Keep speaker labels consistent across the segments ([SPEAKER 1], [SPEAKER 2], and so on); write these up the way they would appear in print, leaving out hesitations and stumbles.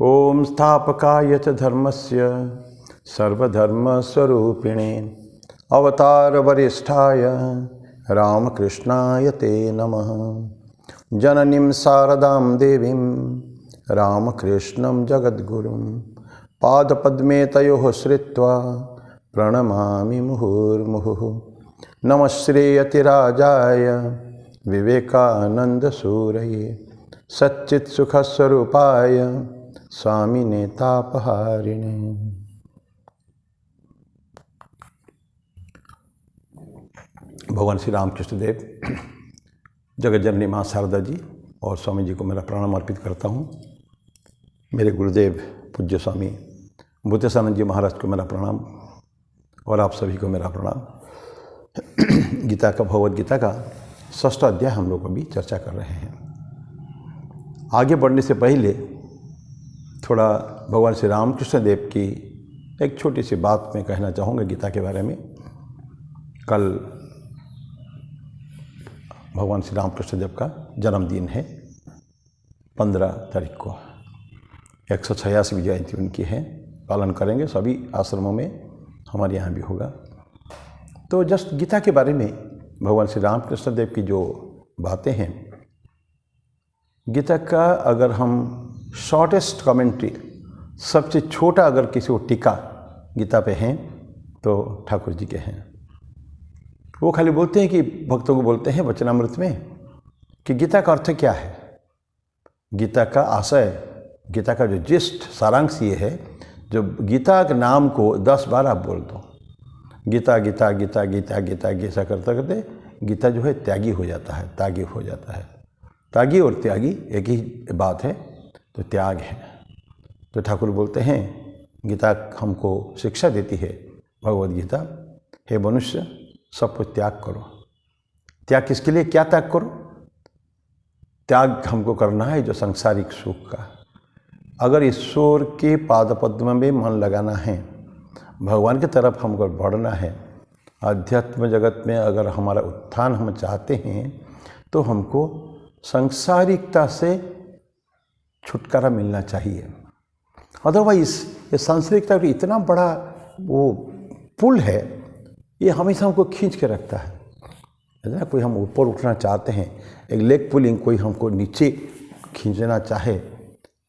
[SPEAKER 1] ओम स्थापकाय च धर्मस्य सर्वधर्मस्वरूपिणे अवतार वरिष्ठाय रामकृष्णाय ते नमः। जननीं शारदां देवीं रामकृष्णं जगद्गुरुं पादपद्मे तयोः श्रित्वा प्रणमामि मुहुर्मुहुः। नमः श्रीयतिराजाय विवेकानन्दसूरये सच्चित्सुखस्वरूपाय स्वामिने तापहारिणे। भगवान श्री रामकृष्ण देव, जगत जननी माँ शारदा जी और स्वामी जी को मेरा प्रणाम अर्पित करता हूँ। मेरे गुरुदेव पूज्य स्वामी बुद्धेशानंद जी महाराज को मेरा प्रणाम और आप सभी को मेरा प्रणाम। गीता का, भगवद गीता का 6वां अध्याय हम लोग अभी चर्चा कर रहे हैं। आगे बढ़ने से पहले थोड़ा भगवान श्री रामकृष्ण देव की एक छोटी सी बात मैं कहना चाहूँगा गीता के बारे में। कल भगवान श्री रामकृष्ण देव का जन्मदिन है, 15 तारीख को 186वीं जयंती उनकी है। पालन करेंगे सभी आश्रमों में, हमारे यहाँ भी होगा। तो जस्ट गीता के बारे में भगवान श्री रामकृष्ण देव की जो बातें हैं, गीता का अगर हम शॉर्टेस्ट कमेंट्री, सबसे छोटा अगर किसी को टीका गीता पे हैं तो ठाकुर जी के हैं। वो खाली बोलते हैं कि भक्तों को बोलते हैं वचनामृत में कि गीता का अर्थ क्या है, गीता का आशय, गीता का जो जिस्ट सारांश ये है, जो गीता के नाम को 10 बार आप बोल दो, गीता गीता गीता गीता गीता गीता करते करते गीता जो है त्यागी हो जाता है, त्यागी हो जाता है। त्यागी और त्यागी एक ही बात है, तो त्याग है। तो ठाकुर बोलते हैं गीता हमको शिक्षा देती है, भगवद गीता, हे मनुष्य सब कुछ त्याग करो। त्याग किसके लिए, क्या त्याग करो? त्याग हमको करना है जो सांसारिक सुख का। अगर ईश्वर के पादपद्म में मन लगाना है, भगवान की तरफ हमको बढ़ना है, अध्यात्म जगत में अगर हमारा उत्थान हम चाहते हैं, तो हमको सांसारिकता से छुटकारा मिलना चाहिए। अदरवाइज ये सांसारिकता का इतना बड़ा वो पुल है, ये हमेशा हमको खींच के रखता है ना। कोई हम ऊपर उठना चाहते हैं, एक लेग पुलिंग कोई हमको नीचे खींचना चाहे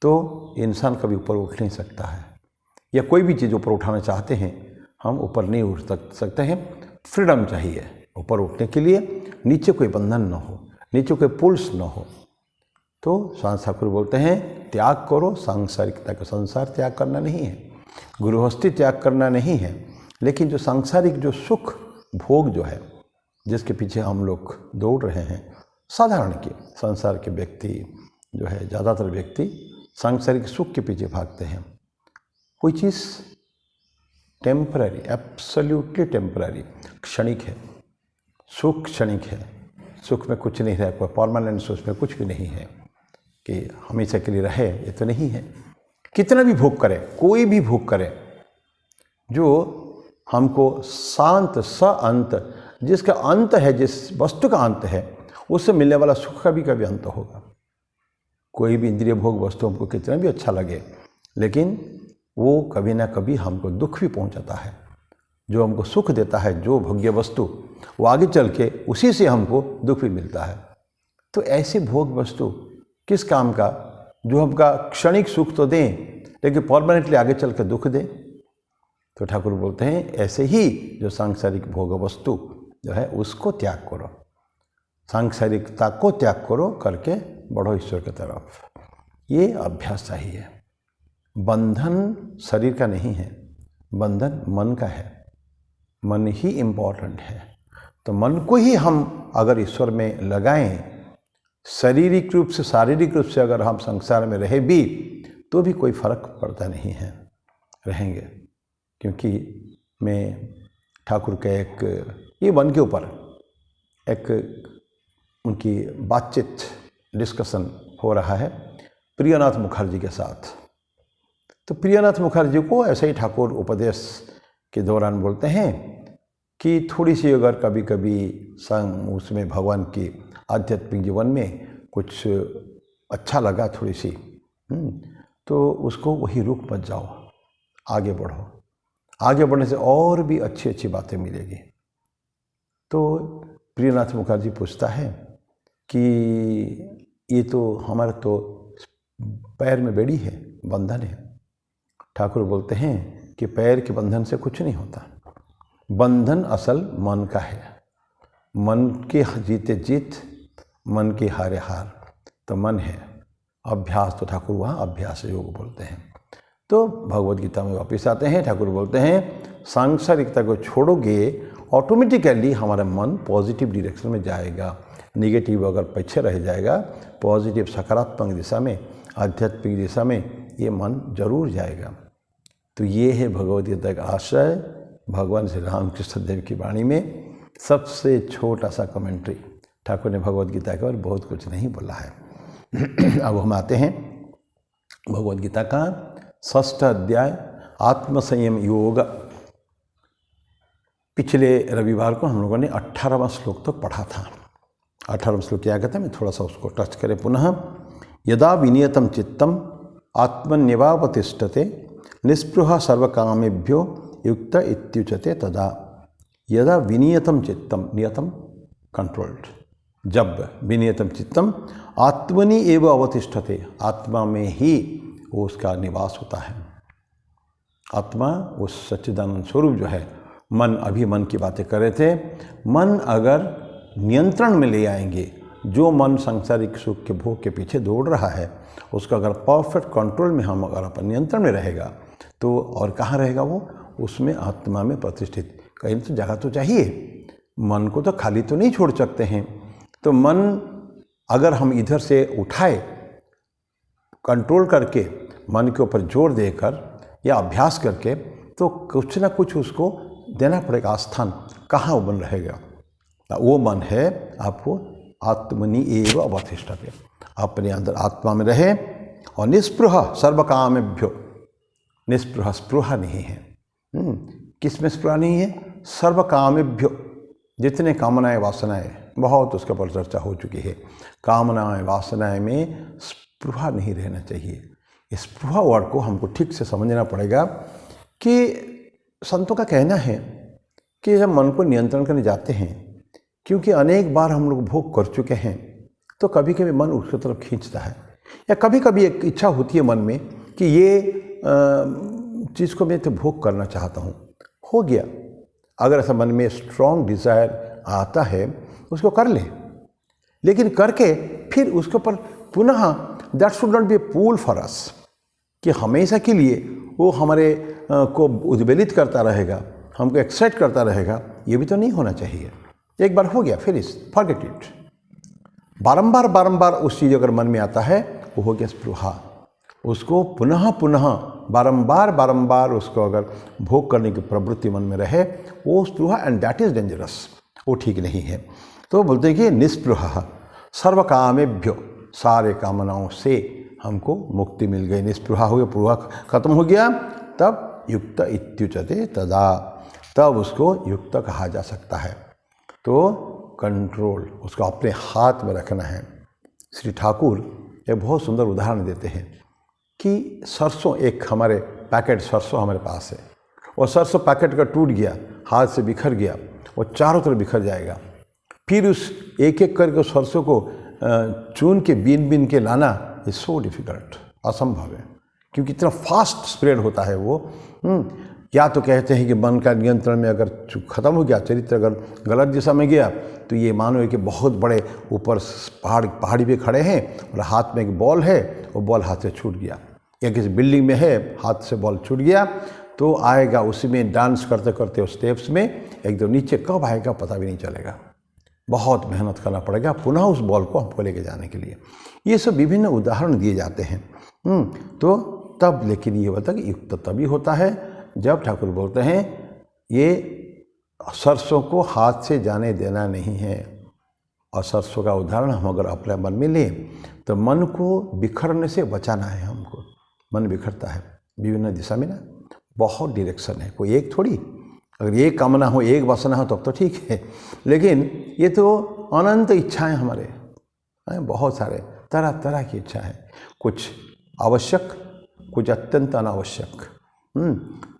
[SPEAKER 1] तो इंसान कभी ऊपर उठ नहीं सकता है। या कोई भी चीज़ ऊपर उठाना चाहते हैं, हम ऊपर नहीं उठ सकते हैं। फ्रीडम चाहिए ऊपर उठने के लिए, नीचे कोई बंधन न हो, नीचे कोई पुल्स न हो। तो सांस ठाकुर बोलते हैं त्याग करो सांसारिकता का। संसार त्याग करना नहीं है, गृहस्थी त्याग करना नहीं है, लेकिन जो सांसारिक जो सुख भोग जो है, जिसके पीछे हम लोग दौड़ रहे हैं, साधारण के संसार के व्यक्ति जो है, ज़्यादातर व्यक्ति सांसारिक सुख के पीछे भागते हैं। कोई चीज़ टेम्पररी, एब्सोल्युटली टेम्पररी, क्षणिक है। सुख क्षणिक है, सुख में कुछ नहीं है, कोई परमानेंट सुख में कुछ भी नहीं है कि हमेशा के लिए रहे, ये तो नहीं है। कितना भी भोग करे, कोई भी भोग करे, जो हमको शांत स अंत, जिसका अंत है, जिस वस्तु का अंत है, उससे मिलने वाला सुख का भी कभी अंत होगा। कोई भी इंद्रिय भोग वस्तु हमको कितना भी अच्छा लगे, लेकिन वो कभी ना कभी हमको दुख भी पहुंचाता है। जो हमको सुख देता है, जो भोग्य वस्तु, वो आगे चल के उसी से हमको दुख भी मिलता है। तो ऐसे भोग वस्तु किस काम का, जो हमका क्षणिक सुख तो दें, लेकिन परमानेंटली आगे चल के दुख दें। तो ठाकुर बोलते हैं ऐसे ही जो सांसारिक भोग वस्तु जो है उसको त्याग करो, सांसारिकता को त्याग करो, करके बढ़ो ईश्वर की तरफ। ये अभ्यास चाहिए। बंधन शरीर का नहीं है, बंधन मन का है। मन ही इम्पोर्टेंट है। तो मन को ही हम अगर ईश्वर में लगाएं, शारीरिक रूप से, शारीरिक रूप से अगर हम संसार में रहे भी, तो भी कोई फर्क पड़ता नहीं है, रहेंगे। क्योंकि मैं ठाकुर के एक ये मन के ऊपर एक उनकी बातचीत, डिस्कशन हो रहा है प्रियनाथ मुखर्जी के साथ। तो प्रियनाथ मुखर्जी को ऐसे ही ठाकुर उपदेश के दौरान बोलते हैं कि थोड़ी सी अगर कभी कभी उसमें भगवान की आध्यात्मिक जीवन में कुछ अच्छा लगा थोड़ी सी, तो उसको वही रुक मत जाओ, आगे बढ़ो। आगे बढ़ने से और भी अच्छी अच्छी बातें मिलेगी। तो प्रियनाथ मुखर्जी पूछता है कि ये तो हमारा तो पैर में बेड़ी है, बंधन है। ठाकुर बोलते हैं कि पैर के बंधन से कुछ नहीं होता, बंधन असल मन का है। मन के जीते जीत, मन के हारे हार, तो मन है। अभ्यास तो ठाकुर वहाँ अभ्यास योग बोलते हैं। तो भगवद गीता में वापस आते हैं, ठाकुर बोलते हैं सांसारिकता को छोड़ोगे ऑटोमेटिकली हमारा मन पॉजिटिव डायरेक्शन में जाएगा। नेगेटिव अगर पीछे रह जाएगा, पॉजिटिव सकारात्मक दिशा में, आध्यात्मिक दिशा में ये मन जरूर जाएगा। तो ये है भगवद गीता का आशय। भगवान श्री रामकृष्ण देव की वाणी में सबसे छोटा सा कमेंट्री। ठाकुर ने भगवद गीता के बारे में बहुत कुछ नहीं बोला है। अब हम आते हैं भगवद गीता का 6वां अध्याय आत्मसंयम योग। पिछले रविवार को हम लोगों ने 18वां श्लोक तक पढ़ा था। 18वां श्लोक क्या कहता है, मैं थोड़ा सा उसको टच करें पुनः। यदा विनियतम चित्तम आत्मन्यवावतिष्ठते निस्पृह सर्वकामेभ्यो युक्त इत्युच्यते तदा। यदा विनियतम चित्तम, नियतम कंट्रोल्ड, जब विनियतम चित्तम आत्मनि एव अवतिष्ठते, आत्मा में ही वो उसका निवास होता है। आत्मा उस सच्चिदानंद स्वरूप जो है, मन, अभी मन की बातें कर रहे थे, मन अगर नियंत्रण में ले आएंगे, जो मन सांसारिक सुख के भोग के पीछे दौड़ रहा है उसका अगर परफेक्ट कंट्रोल में हम अगर अपन नियंत्रण में रहेगा तो और कहाँ रहेगा वो, उसमें आत्मा में प्रतिष्ठित। कहीं तो जगह तो चाहिए, मन को तो खाली तो नहीं छोड़ सकते हैं। तो मन अगर हम इधर से उठाए, कंट्रोल करके, मन के ऊपर जोर देकर या अभ्यास करके, तो कुछ ना कुछ उसको देना पड़ेगा स्थान। कहाँ वो मन रहेगा? वो मन है आपको आत्मनि एव अवतिष्ठते, अपने अंदर आत्मा में रहे और निस्पृह सर्वकामेभ्यो, निस्पृह स्पृहा नहीं है। किस में स्पृहा नहीं है? सर्वकामेभ्यो, जितने कामनाएं वासनाएं, बहुत उसके ऊपर चर्चा हो चुकी है। कामनाएं वासनाएं में स्पृहा नहीं रहना चाहिए। इस स्पृहा वर्ड को हमको ठीक से समझना पड़ेगा कि संतों का कहना है कि जब मन को नियंत्रण करने जाते हैं, क्योंकि अनेक बार हम लोग भोग कर चुके हैं, तो कभी कभी मन उसकी तरफ खींचता है, या कभी कभी एक इच्छा होती है मन में कि ये चीज़ को मैं तो भोग करना चाहता हूँ, हो गया। अगर ऐसा मन में स्ट्रॉन्ग डिज़ायर आता है उसको कर ले, लेकिन करके फिर उसके ऊपर पुनः that should not be a pull for us, कि हमेशा के लिए वो हमारे को उद्वेलित करता रहेगा, हमको एक्साइट करता रहेगा, ये भी तो नहीं होना चाहिए। एक बार हो गया, फिर फॉरगेट इट। बारंबार बारंबार उस चीज़ अगर मन में आता है, वो हो गया स्पृहा। उसको पुनः पुनः बारंबार बारंबार उसको अगर भोग करने की प्रवृत्ति मन में रहे, वो स्पृहा, एंड दैट इज़ डेंजरस, वो ठीक नहीं है। तो बोलते हैं कि निस्पृहा सर्वकामेभ्यो, सारे कामनाओं से हमको मुक्ति मिल गई, निस्पृहा हो गया, पृहा खत्म हो गया, तब युक्त इत्युच्यते तदा, तब उसको युक्त कहा जा सकता है। तो कंट्रोल उसको अपने हाथ में रखना है। श्री ठाकुर एक बहुत सुंदर उदाहरण देते हैं कि सरसों, एक हमारे पैकेट सरसों हमारे पास है, और सरसों पैकेट का टूट गया, हाथ से बिखर गया, वो चारों तरफ बिखर जाएगा। फिर उस एक एक करके सरसों को चून के बीन बीन के लाना इज सो डिफ़िकल्ट, असंभव है, क्योंकि इतना फास्ट स्प्रेड होता है वो। या तो कहते हैं कि मन का नियंत्रण में अगर ख़त्म हो गया, चरित्र अगर गलत दिशा में गया, तो ये मानो कि बहुत बड़े ऊपर पहाड़ी पे खड़े हैं और हाथ में एक बॉल है, वो बॉल हाथ से छूट गया, या किसी बिल्डिंग में है, हाथ से बॉल छूट गया, तो आएगा उसी में डांस करते करते उस स्टेप्स में एकदम नीचे, कब आएगा पता भी नहीं चलेगा। बहुत मेहनत करना पड़ेगा पुनः उस बॉल को हमको लेके जाने के लिए। ये सब विभिन्न उदाहरण दिए जाते हैं। तो तब, लेकिन ये होता है कि युक्त तभी होता है जब ठाकुर बोलते हैं ये सरसों को हाथ से जाने देना नहीं है। और सरसों का उदाहरण हम अगर अपने मन में लें, तो मन को बिखरने से बचाना है हमको। मन बिखरता है विभिन्न दिशा में ना, बहुत डायरेक्शन है, कोई एक थोड़ी। अगर एक कामना हो, एक वासना हो तब तो ठीक है, लेकिन ये तो अनंत इच्छाएं हमारे, बहुत सारे तरह तरह की इच्छा है। कुछ आवश्यक, कुछ अत्यंत अनावश्यक।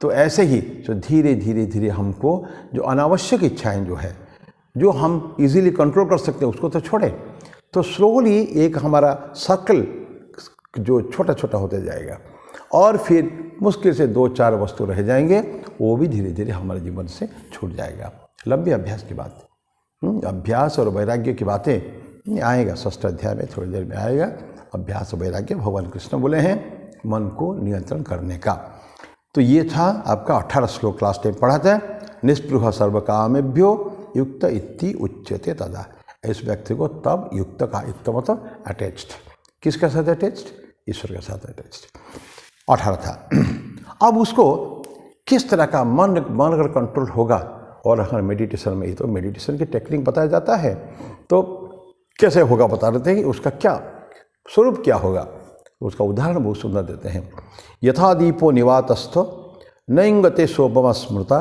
[SPEAKER 1] तो ऐसे ही जो धीरे धीरे धीरे हमको जो अनावश्यक इच्छाएं जो है, जो हम इजीली कंट्रोल कर सकते हैं उसको तो छोड़े, तो स्लोली एक हमारा सर्कल जो छोटा छोटा होते जाएगा और फिर मुश्किल से 2-4 वस्तु रह जाएंगे, वो भी धीरे धीरे हमारे जीवन से छूट जाएगा। लंबे अभ्यास की बात, अभ्यास और वैराग्य की बातें आएगा 6ठ अध्याय में, थोड़ी देर में आएगा। अभ्यास और वैराग्य भगवान कृष्ण बोले हैं मन को नियंत्रण करने का। तो ये था आपका 18 श्लोक क्लास टाइम पढ़ा था। निस्पृह सर्वकामेभ्यो युक्त इति उच्यते तदा। इस व्यक्ति को तब युक्त का, युक्त मतलब अटैच्ड, किसके साथ अटैच्ड? ईश्वर के साथ अटैच्ड। 18 था। अब उसको किस तरह का मन अगर कंट्रोल होगा, और हर मेडिटेशन में ही तो मेडिटेशन की टेक्निक बताया जाता है, तो कैसे होगा बता देते हैं कि उसका क्या स्वरूप क्या होगा। उसका उदाहरण बहुत सुंदर देते हैं। यथा दीपो निवातस्थो न इंगते सोपम स्मृता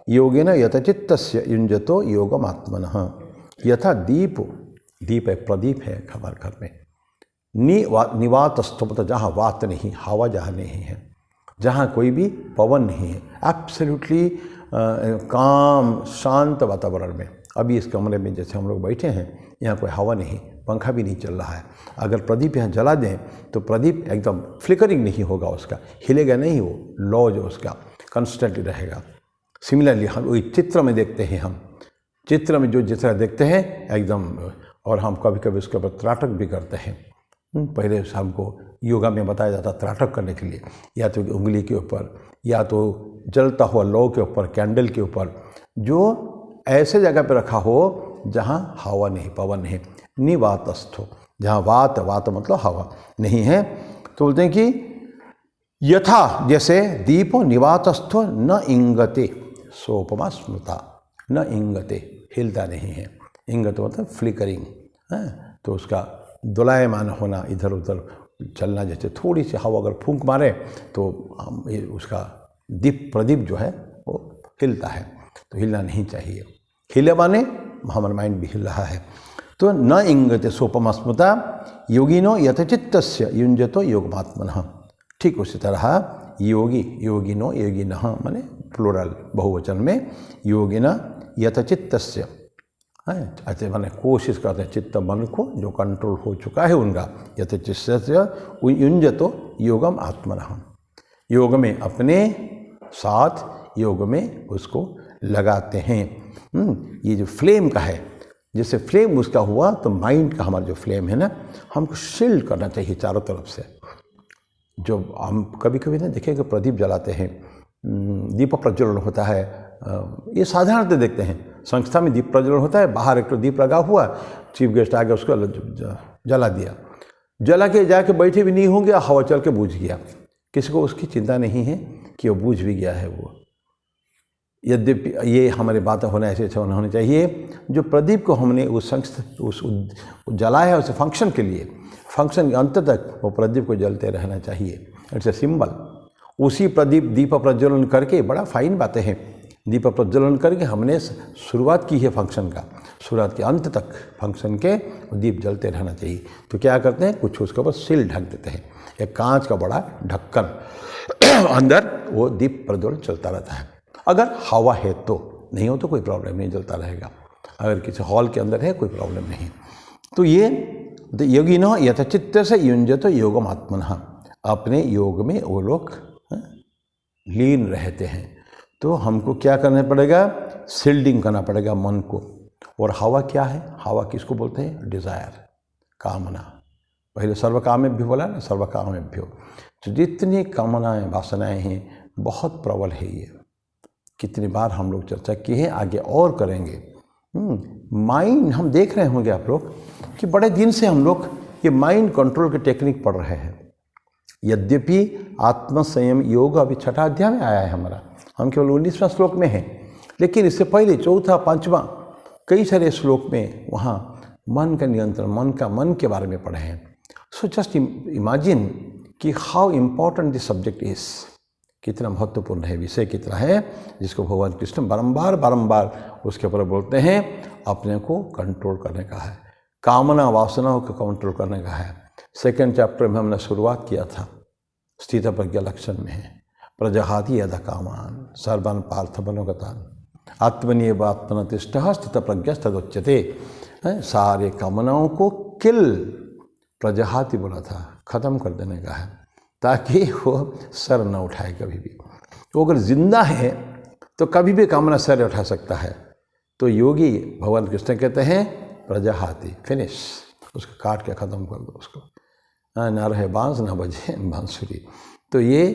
[SPEAKER 1] योगिन यतचित्तस्य युञ्जतो योगमात्मनः। यथा दीप एक प्रदीप है हमारे घर में, निवातस्थो मतलब जहाँ वात नहीं, हवा जहाँ नहीं है, जहाँ कोई भी पवन नहीं है, एब्सोल्युटली काम शांत वातावरण में। अभी इस कमरे में जैसे हम लोग बैठे हैं, यहाँ कोई हवा नहीं, पंखा भी नहीं चल रहा है। अगर प्रदीप यहाँ जला दें तो प्रदीप एकदम फ्लिकरिंग नहीं होगा, उसका हिलेगा नहीं, वो लॉ जो उसका कंस्टेंटली रहेगा। सिमिलरली हम वही चित्र में देखते हैं, हम चित्र में जो जिस तरह देखते हैं एकदम, और हम कभी कभी उसके ऊपर त्राटक भी करते हैं। पहले हमको योगा में बताया जाता त्राटक करने के लिए, या तो उंगली के ऊपर, या तो जलता हुआ लौ के ऊपर, कैंडल के ऊपर, जो ऐसे जगह पे रखा हो जहाँ हवा नहीं, पवन नहीं। निवातस्थो, जहाँ वात मतलब हवा नहीं है। तो बोलते हैं कि यथा जैसे दीपो निवातस्थो न इंगते सोपमा स्मृता। न इंगते, हिलता नहीं है, इंगत मतलब फ्लिकरिंग है, तो उसका दोलायमान होना, इधर उधर चलना। जैसे थोड़ी सी हवा अगर फूंक मारे तो उसका प्रदीप जो है वो हिलता है, तो हिलना नहीं चाहिए। हिले माने हमारा माइंड भी हिल रहा है। तो न इंगते सोपम स्मृता योगिनो यथचित्तस्य युञ्जतो योगमात्मनः। ठीक उसी तरह योगिनो, योगिनः माने प्लूरल बहुवचन में, योगिना यथचित्तस्य, ऐसे माने कोशिश करते हैं चित्त मन को जो कंट्रोल हो चुका है उनका, यथचित्तस्य युञ्जतो योगम आत्मनः। योग में अपने साथ योग में उसको लगाते हैं। ये जो फ्लेम का है, जैसे फ्लेम उसका हुआ तो माइंड का हमारा जो फ्लेम है ना, हमको शील्ड करना चाहिए चारों तरफ से। जो हम कभी कभी ना देखें कि प्रदीप जलाते हैं, दीप प्रज्वलन होता है, ये साधारणतः देखते हैं संस्था में दीप प्रज्वलन होता है, बाहर एक तो दीप लगा हुआ, चीफ गेस्ट आ गया उसको जला दिया, जला के जाके बैठे भी नहीं होंगे, हवा चल के बुझ गया, किसी को उसकी चिंता नहीं है कि वो बुझ भी गया है वो। यद्यपि ये हमारी बातें होना ऐसे होने चाहिए, जो प्रदीप को हमने उस संस्था उस जलाया है उस फंक्शन के लिए, फंक्शन के अंत तक वो प्रदीप को जलते रहना चाहिए। It's a symbol. उसी दीप प्रज्वलन करके, बड़ा फाइन बातें हैं, दीप प्रज्वलन करके हमने शुरुआत की है फंक्शन का, शुरुआत के अंत तक फंक्शन के दीप जलते रहना चाहिए। तो क्या करते हैं, कुछ उसके ऊपर सील ढक देते हैं, एक कांच का बड़ा ढक्कन, अंदर वो दीप प्रज्वलन चलता रहता है। अगर हवा है तो, नहीं हो तो कोई प्रॉब्लम नहीं, जलता रहेगा। अगर किसी हॉल के अंदर है कोई प्रॉब्लम नहीं। तो ये योगिनो यथचित्त से युञ्जतो योगमात्मनः, अपने योग में वो लोग लीन रहते हैं। तो हमको क्या करना पड़ेगा, सील्डिंग करना पड़ेगा मन को। और हवा क्या है, हवा किसको बोलते हैं, डिज़ायर, कामना। पहले सर्वकामेभ्यो बोला ना, सर्वकामेभ्यो। तो जितनी कामनाएं वासनाएं हैं बहुत प्रबल है ये, कितनी बार हम लोग चर्चा की है, आगे और करेंगे। माइंड हम देख रहे होंगे आप लोग कि बड़े दिन से हम लोग ये माइंड कंट्रोल की टेक्निक पढ़ रहे हैं। यद्यपि आत्म संयम योग अभी 6ठा अध्याय में आया है हमारा, हम केवल 19वां श्लोक में हैं, लेकिन इससे पहले 4था 5वां कई सारे श्लोक में वहाँ मन का नियंत्रण, मन के बारे में पढ़े हैं। सो जस्ट इमेजिन कि how important this subject is, कितना महत्वपूर्ण है, विषय कितना है, जिसको भगवान कृष्ण बारंबार उसके ऊपर बोलते हैं, अपने को कंट्रोल करने का है, कामना वासनाओं को कंट्रोल करने का है। 2nd चैप्टर में हमने शुरुआत किया था, स्थित प्रज्ञा लक्षण में है। प्रजहाति यद कामान सर्वन पार्थ मनोगतान आत्मनिएव आत्मनतिष्ठः स्थित प्रज्ञा तदुच्यते। सारे कामनाओं को किल प्रजहाति बोला था, खत्म कर देने का है, ताकि वो सर न उठाए कभी भी। वो अगर जिंदा है तो कभी भी कामना सर उठा सकता है। तो योगी भगवान कृष्ण कहते हैं प्रजहाति, फिनिश, उसको काट के ख़त्म कर दो उसको, ना रहे बांस ना बजे बांसुरी। तो ये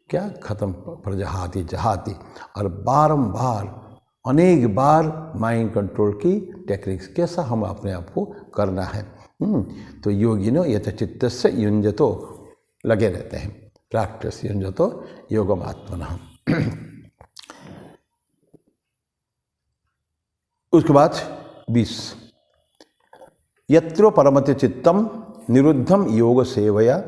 [SPEAKER 1] क्या ख़त्म, प्रजहाति जहाति। और बारंबार अनेक बार माइंड कंट्रोल की टेक्निक्स कैसा हम अपने आप को करना है। तो योगिनो यत चित्तस्य युञ्जतो, लगे रहते हैं, प्रैक्टिस युञ्जतो योगम आत्मनः। उसके बाद 20, यत्र परमते चित्तम निरुद्धम योग सेवया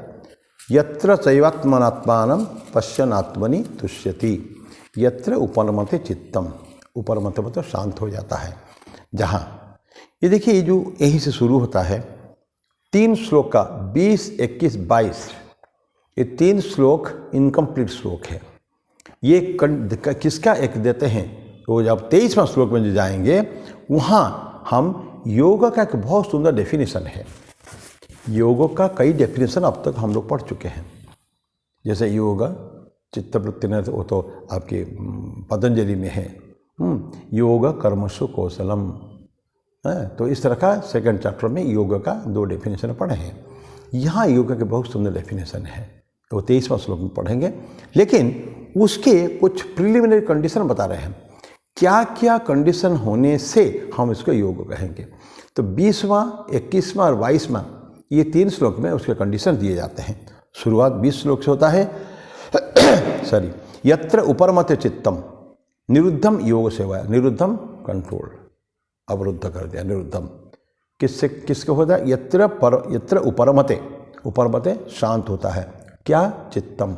[SPEAKER 1] यत्र चैवात्मनात्मानं पश्यन्नात्मनि तुष्यति। यत्र उपरमते चित्तम, उपरमते मतलब शांत हो जाता है जहाँ। ये देखिए, ये जो यहीं से शुरू होता है 3 श्लोक का 20, 21, 22, ये 3 श्लोक इनकम्प्लीट श्लोक है। ये किसका एक देते हैं, तो जब 23वां श्लोक में जो जाएंगे वहाँ हम योग का एक बहुत सुंदर डेफिनेशन है। योग का कई डेफिनेशन अब तक हम लोग पढ़ चुके हैं, जैसे योग चित्तवृत्ति ने, वो तो आपके पतंजलि में है, योग कर्मसु कौशलम है। तो इस तरह का सेकंड चैप्टर में योग का 2 डेफिनेशन पढ़े हैं। यहाँ योग के बहुत सुंदर डेफिनेशन है, तो 23वां श्लोक में पढ़ेंगे। लेकिन उसके कुछ प्रिलिमिनरी कंडीशन बता रहे हैं, क्या क्या कंडीशन होने से हम इसको योग कहेंगे। तो 20वां, 21वां और 22वां ये 3 श्लोक में उसके कंडीशन दिए जाते हैं। शुरुआत 20 श्लोक से होता है सॉरी, यत्र उपरमते चित्तम निरुद्धम योग सेवा, निरुद्धम कंट्रोल, अवरुद्ध कर दिया, निरुद्धम किससे, किसके होता है, यत्र उपरमते, उपरमते शांत होता है, क्या, चित्तम,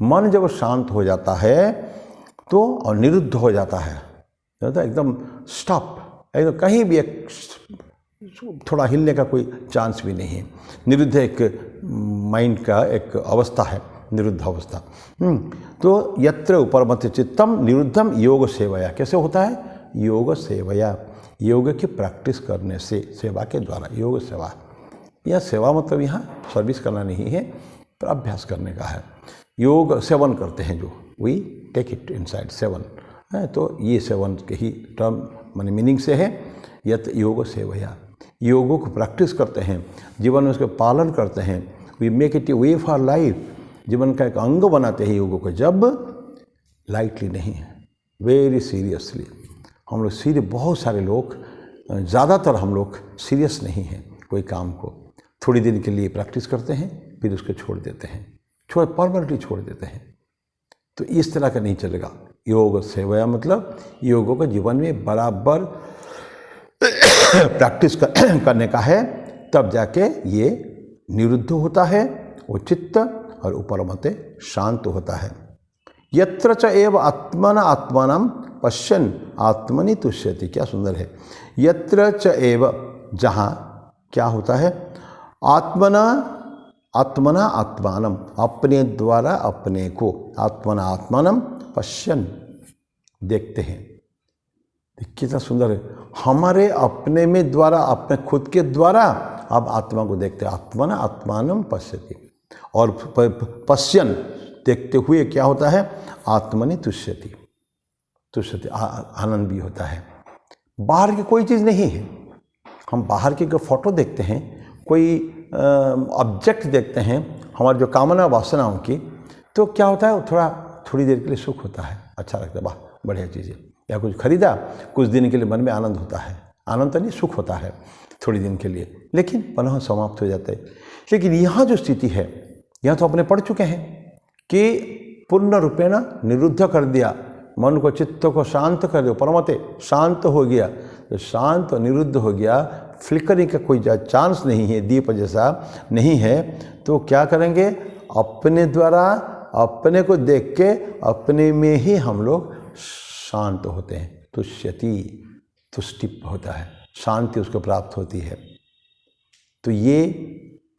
[SPEAKER 1] मन जब शांत हो जाता है तो, और निरुद्ध हो जाता है, एकदम स्टॉप, एकदम कहीं भी एक थोड़ा हिलने का कोई चांस भी नहीं है। निरुद्ध एक माइंड का एक अवस्था है, निरुद्ध अवस्था। तो यत्र उपरमते चित्तम निरुद्धम योग सेवया, कैसे होता है, योग सेवया, योग की प्रैक्टिस करने से, सेवा के द्वारा, योग सेवा। यह सेवा मतलब यहाँ सर्विस करना नहीं है, पर अभ्यास करने का है। योग सेवन करते हैं जो, वी टेक इट इनसाइड, सेवन है। तो ये सेवन के ही टर्म माने मीनिंग से है, यत योग सेवया, योगों को प्रैक्टिस करते हैं, जीवन में उसका पालन करते हैं। We make it a way for life, जीवन का एक अंग बनाते हैं योगों को, जब लाइटली नहीं है, वेरी सीरियसली। हम लोग सीरियस, बहुत सारे लोग, ज़्यादातर हम लोग सीरियस नहीं हैं कोई काम को, थोड़ी देर के लिए प्रैक्टिस करते हैं फिर उसको छोड़ देते हैं, परमानेंटली छोड़ देते हैं। तो इस तरह का नहीं चलेगा। योग सेवा मतलब योगों को जीवन में बराबर प्रैक्टिस करने का है, तब जाके ये निरुद्ध होता है, वो चित्त, और उपरमते शांत होता है। यत्र च एव आत्मना आत्मानं पश्यन् आत्मनि तुष्यति, क्या सुंदर है। यत्र च एव, जहाँ क्या होता है, आत्मना आत्मना आत्मानम, अपने द्वारा अपने को, आत्मना आत्मानम पश्यन्, देखते हैं। कितना सुंदर है, हमारे अपने में द्वारा, अपने खुद के द्वारा आप आत्मा को देखते हैं। आत्मना आत्मानम पश्यति, और पश्यन्, देखते हुए क्या होता है, आत्मनि तुष्यति, तुष्यति आनंद भी होता है। बाहर की कोई चीज़ नहीं है, हम बाहर की कोई फोटो देखते हैं, कोई ऑब्जेक्ट देखते हैं, हमारी जो कामना वासनाओं की, तो क्या होता है, थोड़ी देर के लिए सुख होता है, अच्छा लगता है, वाह बढ़िया चीज़ है। या कुछ खरीदा, कुछ दिन के लिए मन में आनंद होता है, आनंद तो नहीं, सुख होता है थोड़ी दिन के लिए, लेकिन पुनः समाप्त हो जाता है। लेकिन यहाँ जो स्थिति है, यहाँ तो अपने पढ़ चुके हैं कि पूर्ण रूपेण निरुद्ध कर दिया, मन को, चित्त को शांत कर दिया, परमते शांत हो गया। तो शांत और निरुद्ध हो गया, फ्लिकरिंग का कोई चांस नहीं है, दीप जैसा नहीं है। तो क्या करेंगे, अपने द्वारा अपने को देख के अपने में ही हम लोग शांत होते हैं। तुष्यति, तुष्टि होता है, शांति उसको प्राप्त होती है। तो ये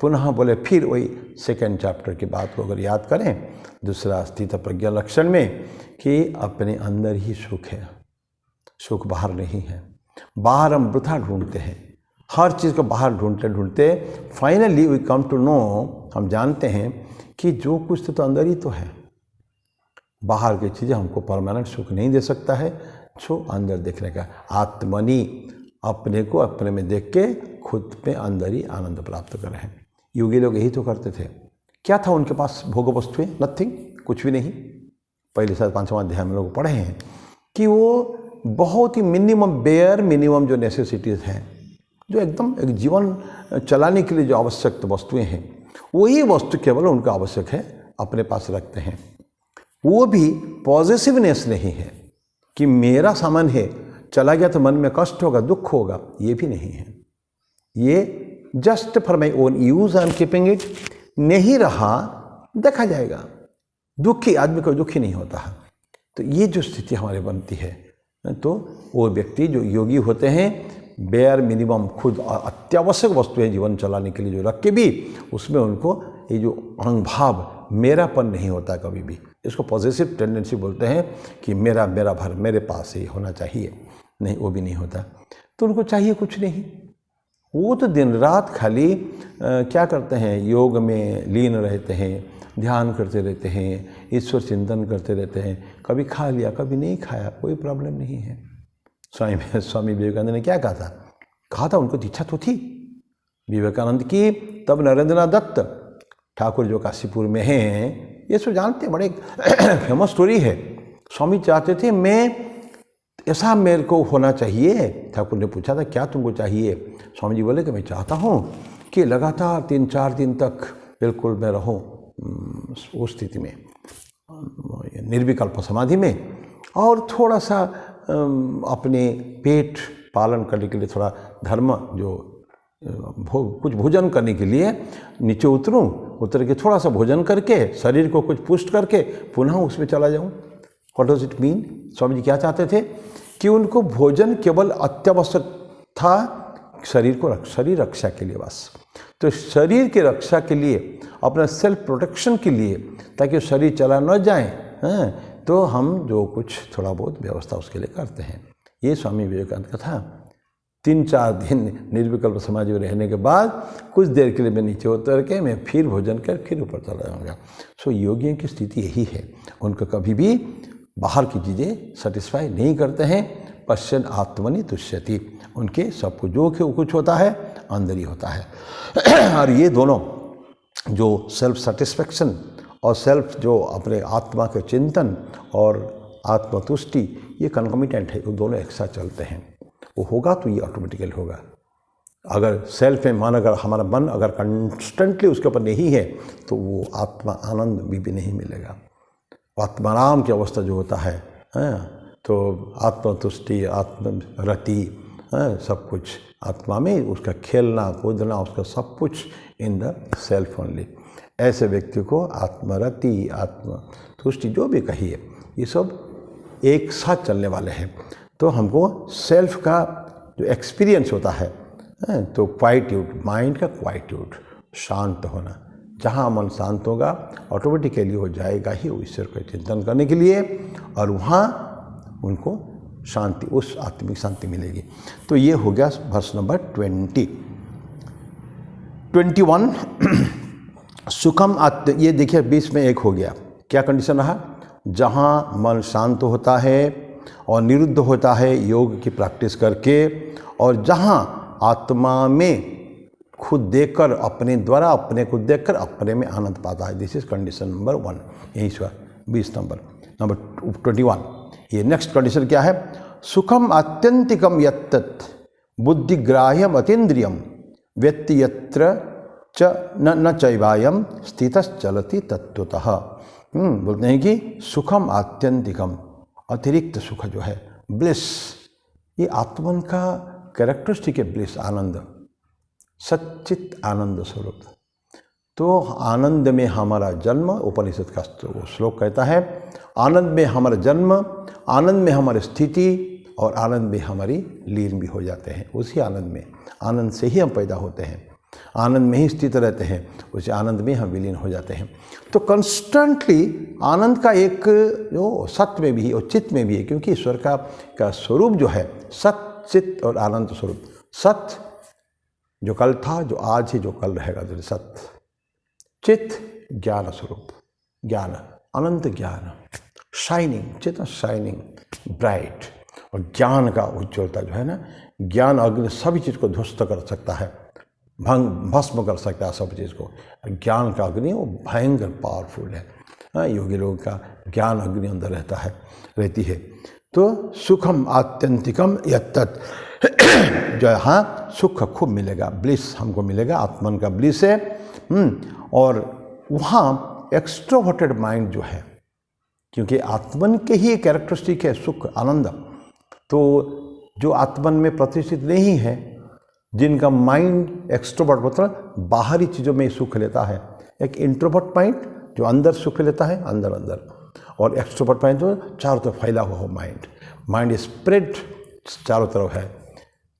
[SPEAKER 1] पुनः बोले फिर वही सेकेंड चैप्टर की बात को अगर याद करें, दूसरा स्थित प्रज्ञा लक्षण में, कि अपने अंदर ही सुख है, सुख बाहर नहीं है। बाहर हम वृथा ढूंढते हैं, हर चीज़ को बाहर ढूंढते ढूंढते finally we come to know, हम जानते हैं कि जो कुछ तो अंदर ही तो है। बाहर की चीज़ें हमको परमानेंट सुख नहीं दे सकता है, जो अंदर देखने का। आत्मनि, अपने को अपने में देख के खुद पे अंदर ही आनंद प्राप्त कर रहे हैं। योगी लोग यही तो करते थे। क्या था उनके पास भोग वस्तुएं? नथिंग, कुछ भी नहीं। पहले शायद 5वां अध्याय में लोग पढ़े हैं कि वो बहुत ही मिनिमम जो नेसेसिटीज़ हैं, जो एकदम एक जीवन चलाने के लिए जो आवश्यक वस्तुएं हैं, वही वस्तु केवल उनका आवश्यक है, अपने पास रखते हैं। वो भी पॉजिटिवनेस नहीं है कि मेरा सामान है, चला गया तो मन में कष्ट होगा, दुख होगा, ये भी नहीं है। ये just for my own use I am keeping it, नहीं रहा देखा जाएगा। दुखी आदमी को दुखी नहीं होता है। तो ये जो स्थिति हमारे बनती है, तो वो व्यक्ति जो योगी होते हैं, बेयर मिनिमम खुद अत्यावश्यक वस्तुएं जीवन चलाने के लिए जो रख के भी उसमें उनको ये जो अहंग भाव, मेरापन नहीं होता कभी भी। इसको पॉजिटिव टेंडेंसी बोलते हैं कि मेरा भर मेरे पास ही होना चाहिए, नहीं वो भी नहीं होता। तो उनको चाहिए कुछ नहीं, वो तो दिन रात खाली क्या करते हैं, योग में लीन रहते हैं, ध्यान करते रहते हैं, ईश्वर चिंतन करते रहते हैं। कभी खा लिया, कभी नहीं खाया, कोई प्रॉब्लम नहीं है। स्वामी विवेकानंद ने क्या कहा था, उनको इच्छा तो थी विवेकानंद की। तब नरेंद्रनाथ दत्त ठाकुर जो काशीपुर में हैं, ये सब जानते हैं, बड़े फेमस स्टोरी है। स्वामी चाहते थे मैं ऐसा मेरे को होना चाहिए। ठाकुर ने पूछा था क्या तुमको चाहिए? स्वामी जी बोले कि मैं चाहता हूँ कि लगातार 3-4 दिन तक बिल्कुल मैं रहूँ उस स्थिति में, निर्विकल्प समाधि में, और थोड़ा सा अपने पेट पालन करने के लिए थोड़ा धर्म जो कुछ भोजन करने के लिए नीचे उतर के थोड़ा सा भोजन करके शरीर को कुछ पुष्ट करके पुनः उसमें चला जाऊं। What does it mean? Swami ji क्या चाहते थे कि उनको भोजन केवल अत्यावश्यक था, शरीर रक्षा के लिए बस। तो शरीर की रक्षा के लिए, अपना सेल्फ प्रोटेक्शन के लिए, ताकि शरीर चला न जाए, तो हम जो कुछ थोड़ा बहुत व्यवस्था उसके लिए करते हैं। ये स्वामी विवेकानंद का था। 3-4 दिन निर्विकल्प समाधि में रहने के बाद कुछ देर के लिए मैं नीचे उतर के मैं फिर भोजन कर फिर ऊपर चला जाऊँगा। सो योगियों की स्थिति यही है, उनको कभी भी बाहर की चीज़ें सेटिस्फाई नहीं करते हैं। पश्यन् आत्मनि तुष्यति, उनके सबको जो कुछ होता है अंदर ही होता है। और ये दोनों जो सेल्फ सेटिस्फैक्शन और सेल्फ जो अपने आत्मा के चिंतन और आत्मतुष्टि, ये कंकमिटेंट है, वो दोनों एक साथ चलते हैं। वो होगा तो ये ऑटोमेटिकली होगा। अगर सेल्फ में अगर हमारा मन अगर कंस्टेंटली उसके ऊपर नहीं है, तो वो आत्मा आनंद भी नहीं मिलेगा। आत्माराम की अवस्था जो होता है, तो आत्मतुष्टि, आत्मरति, सब कुछ आत्मा में, उसका खेलना कूदना, उसका सब कुछ इन द सेल्फ ओनली। ऐसे व्यक्ति को आत्मरति, आत्मतुष्टि जो भी कहिए, ये सब एक साथ चलने वाले हैं। तो हमको सेल्फ का जो एक्सपीरियंस होता है, तो क्वाइट्यूड, माइंड का क्वाइट्यूड, शांत होना, जहाँ मन शांत होगा ऑटोमेटिकली हो जाएगा ही ईश्वर का चिंतन करने के लिए, और वहाँ उनको शांति, उस आत्मिक शांति मिलेगी। तो ये हो गया वर्स नंबर 21 सुखम आत्म, ये देखिए 20 में एक हो गया। क्या कंडीशन रहा? जहाँ मन शांत होता है और निरुद्ध होता है योग की प्रैक्टिस करके, और जहाँ आत्मा में खुद देखकर, अपने द्वारा अपने को देखकर अपने में आनंद पाता है। This is condition number 1। यही हुआ 20 नंबर 21। ये नेक्स्ट कंडीशन क्या है? सुखम आत्यंतिकम यत्तत् बुद्धिग्राह्यम अतीन्द्रियम व्यक्ति यत्र च न चैवायम स्थितश्चलति तत्वतः। बोलते हैं कि सुखम आत्यंतिकम, अतिरिक्त सुख जो है, ब्लिस, ये आत्मन का कैरेक्टरिस्टिक है। ब्लिस, आनंद, सच्चित आनंद स्वरूप। तो आनंद में हमारा जन्म, उपनिषद का श्लोक कहता है, आनंद में हमारा जन्म, आनंद में हमारी स्थिति, और आनंद में हमारी लीन भी हो जाते हैं। उसी आनंद में, आनंद से ही हम पैदा होते हैं। आनंद में ही स्थित रहते हैं, उस आनंद में हम विलीन हो जाते हैं। तो कंस्टेंटली आनंद का एक जो सत्य में भी है और चित्त में भी है, क्योंकि ईश्वर का स्वरूप जो है सत्य, चित्त और आनंद स्वरूप। सत्य जो कल था, जो आज है, जो कल रहेगा, जो सत्य। चित्त ज्ञान स्वरूप, ज्ञान, अनंत ज्ञान, शाइनिंग, चित्त शाइनिंग ब्राइट। और ज्ञान का उज्ज्वलता जो है ना, ज्ञान अग्नि सभी चीज़ को ध्वस्त कर सकता है, भस्म कर सकता है सब चीज़ को। ज्ञान का अग्नि वो भयंकर पावरफुल है। योगी लोगों का ज्ञान अग्नि अंदर रहती है। तो सुखम आत्यंतिकम यत्तत्, जो हाँ सुख खूब मिलेगा, ब्लिस हमको मिलेगा, आत्मन का ब्लिस है। और वहाँ एक्सट्रोवर्टेड माइंड जो है, क्योंकि आत्मन के ही कैरेक्टरिस्टिक है सुख आनंद, तो जो आत्मन में प्रतिष्ठित नहीं है, जिनका माइंड एक्सट्रोवर्ट मतलब बाहरी चीज़ों में सुख लेता है, एक इंट्रोवर्ट माइंड जो अंदर सुख लेता है अंदर अंदर, और एक्सट्रोवर्ट माइंड जो चारों तरफ फैला हुआ हो, माइंड स्प्रेड चारों तरफ है।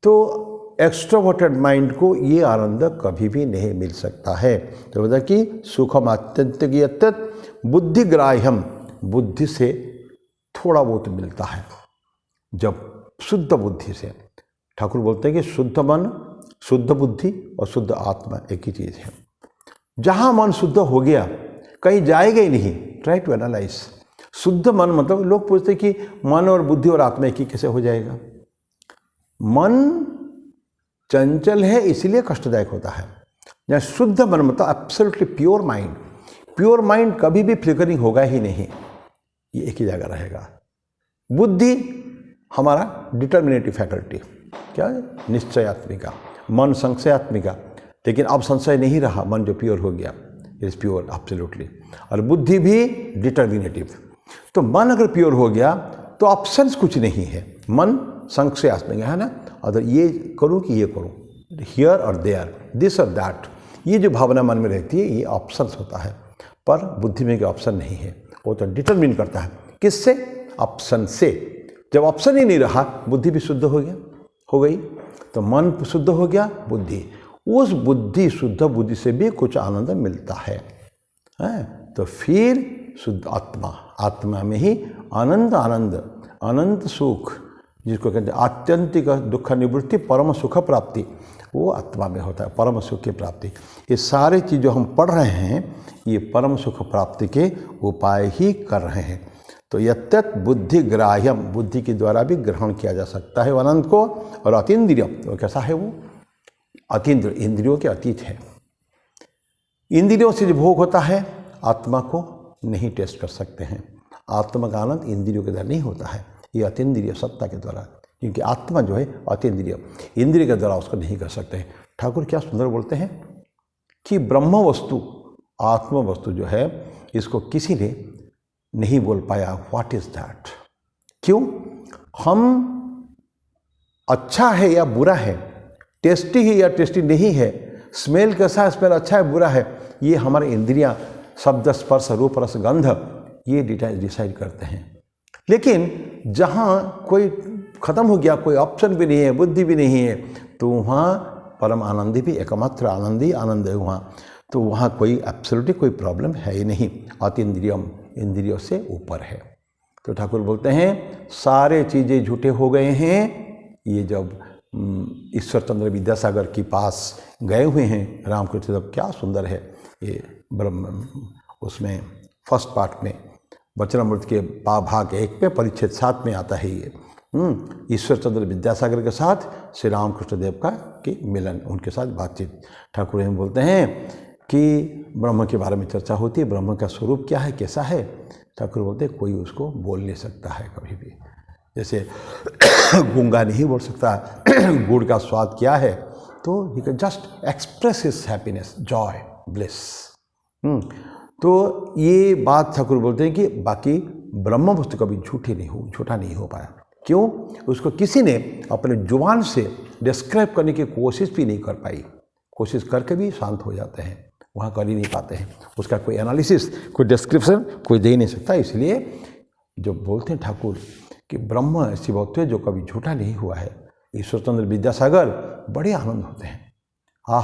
[SPEAKER 1] तो एक्सट्रोवर्टेड माइंड को ये आनंद कभी भी नहीं मिल सकता है। तो बता कि सुखम आत्यंतिक यत्तत् बुद्धिग्राह्यम, बुद्धि से थोड़ा बहुत मिलता है, जब शुद्ध बुद्धि से। ठाकुर बोलते हैं कि शुद्ध मन, शुद्ध बुद्धि और शुद्ध आत्मा एक ही चीज़ है। जहाँ मन शुद्ध हो गया कहीं जाएगा ही नहीं। Try to analyse. शुद्ध मन मतलब लोग पूछते हैं कि मन और बुद्धि और आत्मा एक ही कैसे हो जाएगा। मन चंचल है इसलिए कष्टदायक होता है। जहाँ शुद्ध मन मतलब absolutely pure mind, pure mind कभी भी फ्लिकरिंग होगा ही नहीं, ये एक ही जगह रहेगा। बुद्धि हमारा डिटर्मिनेटिव फैकल्टी, क्या है, निश्चयात्मिका। मन संशयात्मिका, लेकिन अब संशय नहीं रहा, मन जो प्योर हो गया इज प्योर एब्सोल्युटली। और बुद्धि भी डिटर्मिनेटिव। तो मन अगर प्योर हो गया तो ऑप्शंस कुछ नहीं है, मन संशयात्मिका है ना, अगर ये करूँ कि ये करूँ, हियर और देयर, दिस और दैट, ये जो भावना मन में रहती है ये ऑप्शंस होता है। पर बुद्धि में कोई ऑप्शन नहीं है, वो तो डिटरमिन करता है किससे, ऑप्शन से। जब ऑप्शन ही नहीं रहा, बुद्धि भी शुद्ध हो गई, तो मन शुद्ध हो गया, बुद्धि, उस बुद्धि शुद्ध बुद्धि से भी कुछ आनंद मिलता है। तो फिर शुद्ध आत्मा, आत्मा में ही आनंद, अनंत सुख, जिसको कहते हैं आत्यंतिक दुख निवृत्ति, परम सुख प्राप्ति, वो आत्मा में होता है, परम सुख की प्राप्ति। ये सारे चीज़ जो हम पढ़ रहे हैं ये परम सुख प्राप्ति के उपाय ही कर रहे हैं। तो यत्तत् बुद्धि ग्राह्यम, बुद्धि के द्वारा भी ग्रहण किया जा सकता है अनंत को। और अतीन्द्रियम, तो कैसा है वो, अतीन्द्र, इंद्रियों के अतीत है। इंद्रियों से जो भोग होता है आत्मा को नहीं टेस्ट कर सकते हैं। आत्मा का आनंद इंद्रियों के द्वारा नहीं होता है, ये अतीन्द्रिय सत्ता के द्वारा, क्योंकि आत्मा जो है अतीन्द्रिय, इंद्रिय के द्वारा उसको नहीं कर सकते हैं। ठाकुर क्या सुंदर बोलते हैं कि ब्रह्म वस्तु, आत्म वस्तु जो है, इसको किसी ने नहीं बोल पाया व्हाट इज दैट। क्यों? हम अच्छा है या बुरा है, टेस्टी है या टेस्टी नहीं है, स्मेल कैसा है, स्मेल अच्छा है बुरा है, ये हमारे इंद्रियां शब्द स्पर्श रूप रस गंध ये डिसाइड करते हैं। लेकिन जहाँ कोई खत्म हो गया, कोई ऑप्शन भी नहीं है, बुद्धि भी नहीं है, तो वहाँ परम आनंदी भी एकमात्र आनंदी आनंद है वहाँ। तो वहाँ कोई एब्सोल्युटली कोई प्रॉब्लम है ही नहीं, अतीन्द्रियम, इंद्रियों से ऊपर है। तो ठाकुर बोलते हैं सारे चीज़ें झूठे हो गए हैं। ये जब ईश्वर चंद्र विद्यासागर के पास गए हुए हैं रामकृष्ण, तब क्या सुंदर है ये ब्रह्म, उसमें फर्स्ट पार्ट में वचनामृत के भाग 1 में परिच्छेद 7 में आता है ये ईश्वर चंद्र विद्यासागर के साथ श्री रामकृष्ण देव का की मिलन, उनके साथ बातचीत। ठाकुर हम बोलते हैं कि ब्रह्म के बारे में चर्चा होती है, ब्रह्म का स्वरूप क्या है, कैसा है। ठाकुर बोलते हैं कोई उसको बोल नहीं सकता है कभी भी, जैसे गूंगा नहीं बोल सकता गुड़ का स्वाद क्या है, तो he can just express his happiness, Joy, bliss. तो ये बात ठाकुर बोलते हैं कि बाकी ब्रह्म वस्तु कभी झूठा नहीं हो पाया। क्यों? उसको किसी ने अपने जुबान से डिस्क्राइब करने की कोशिश भी नहीं कर पाई, कोशिश करके भी शांत हो जाते हैं, वहाँ कर ही नहीं पाते हैं। उसका कोई एनालिसिस, कोई डिस्क्रिप्शन कोई दे नहीं सकता। इसलिए जो बोलते हैं ठाकुर कि ब्रह्म ऐसी बात है जो कभी झूठा नहीं हुआ है। ईश्वर चंद्र विद्यासागर बड़े आनंद होते हैं, हाँ,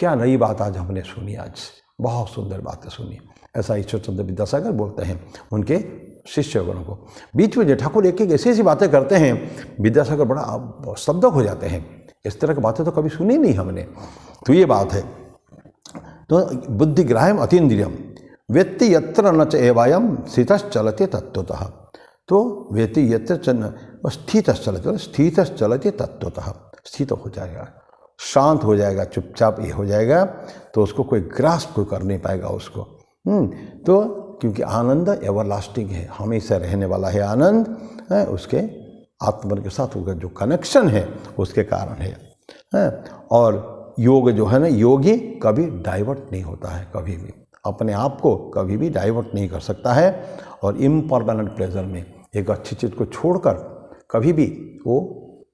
[SPEAKER 1] क्या नई बात आज हमने सुनी, आज बहुत सुंदर बातें सुनी। ऐसा ईश्वर चंद्र विद्यासागर बोलते हैं उनके शिष्यगणों को। बीच में ठाकुर एक एक ऐसी ऐसी बातें करते हैं, विद्यासागर बड़ा स्तब्ध हो जाते हैं। इस तरह की बातें तो कभी सुनी नहीं हमने। तो ये बात है। तो बुद्धिग्राह्यम अतीन्द्रियम वेत्ति यत्र न च एवायम स्थितश्चलते तत्त्वतः। तो वेत्ति यत्र स्थितश्चलते, स्थितश्चलते तत्त्वतः, स्थित हो जाएगा, शांत हो जाएगा, चुपचाप ये हो जाएगा, तो उसको कोई ग्रास्प कोई कर नहीं पाएगा उसको। तो क्योंकि आनंद एवरलास्टिंग है, हमेशा रहने वाला है आनंद है, उसके आत्मन के साथ होगा जो कनेक्शन है उसके कारण है। और योग जो है ना, योगी कभी डाइवर्ट नहीं होता है, कभी भी अपने आप को कभी भी डाइवर्ट नहीं कर सकता है। और इम्परमानेंट प्लेजर में एक अच्छी चीज़ को छोड़कर कभी भी वो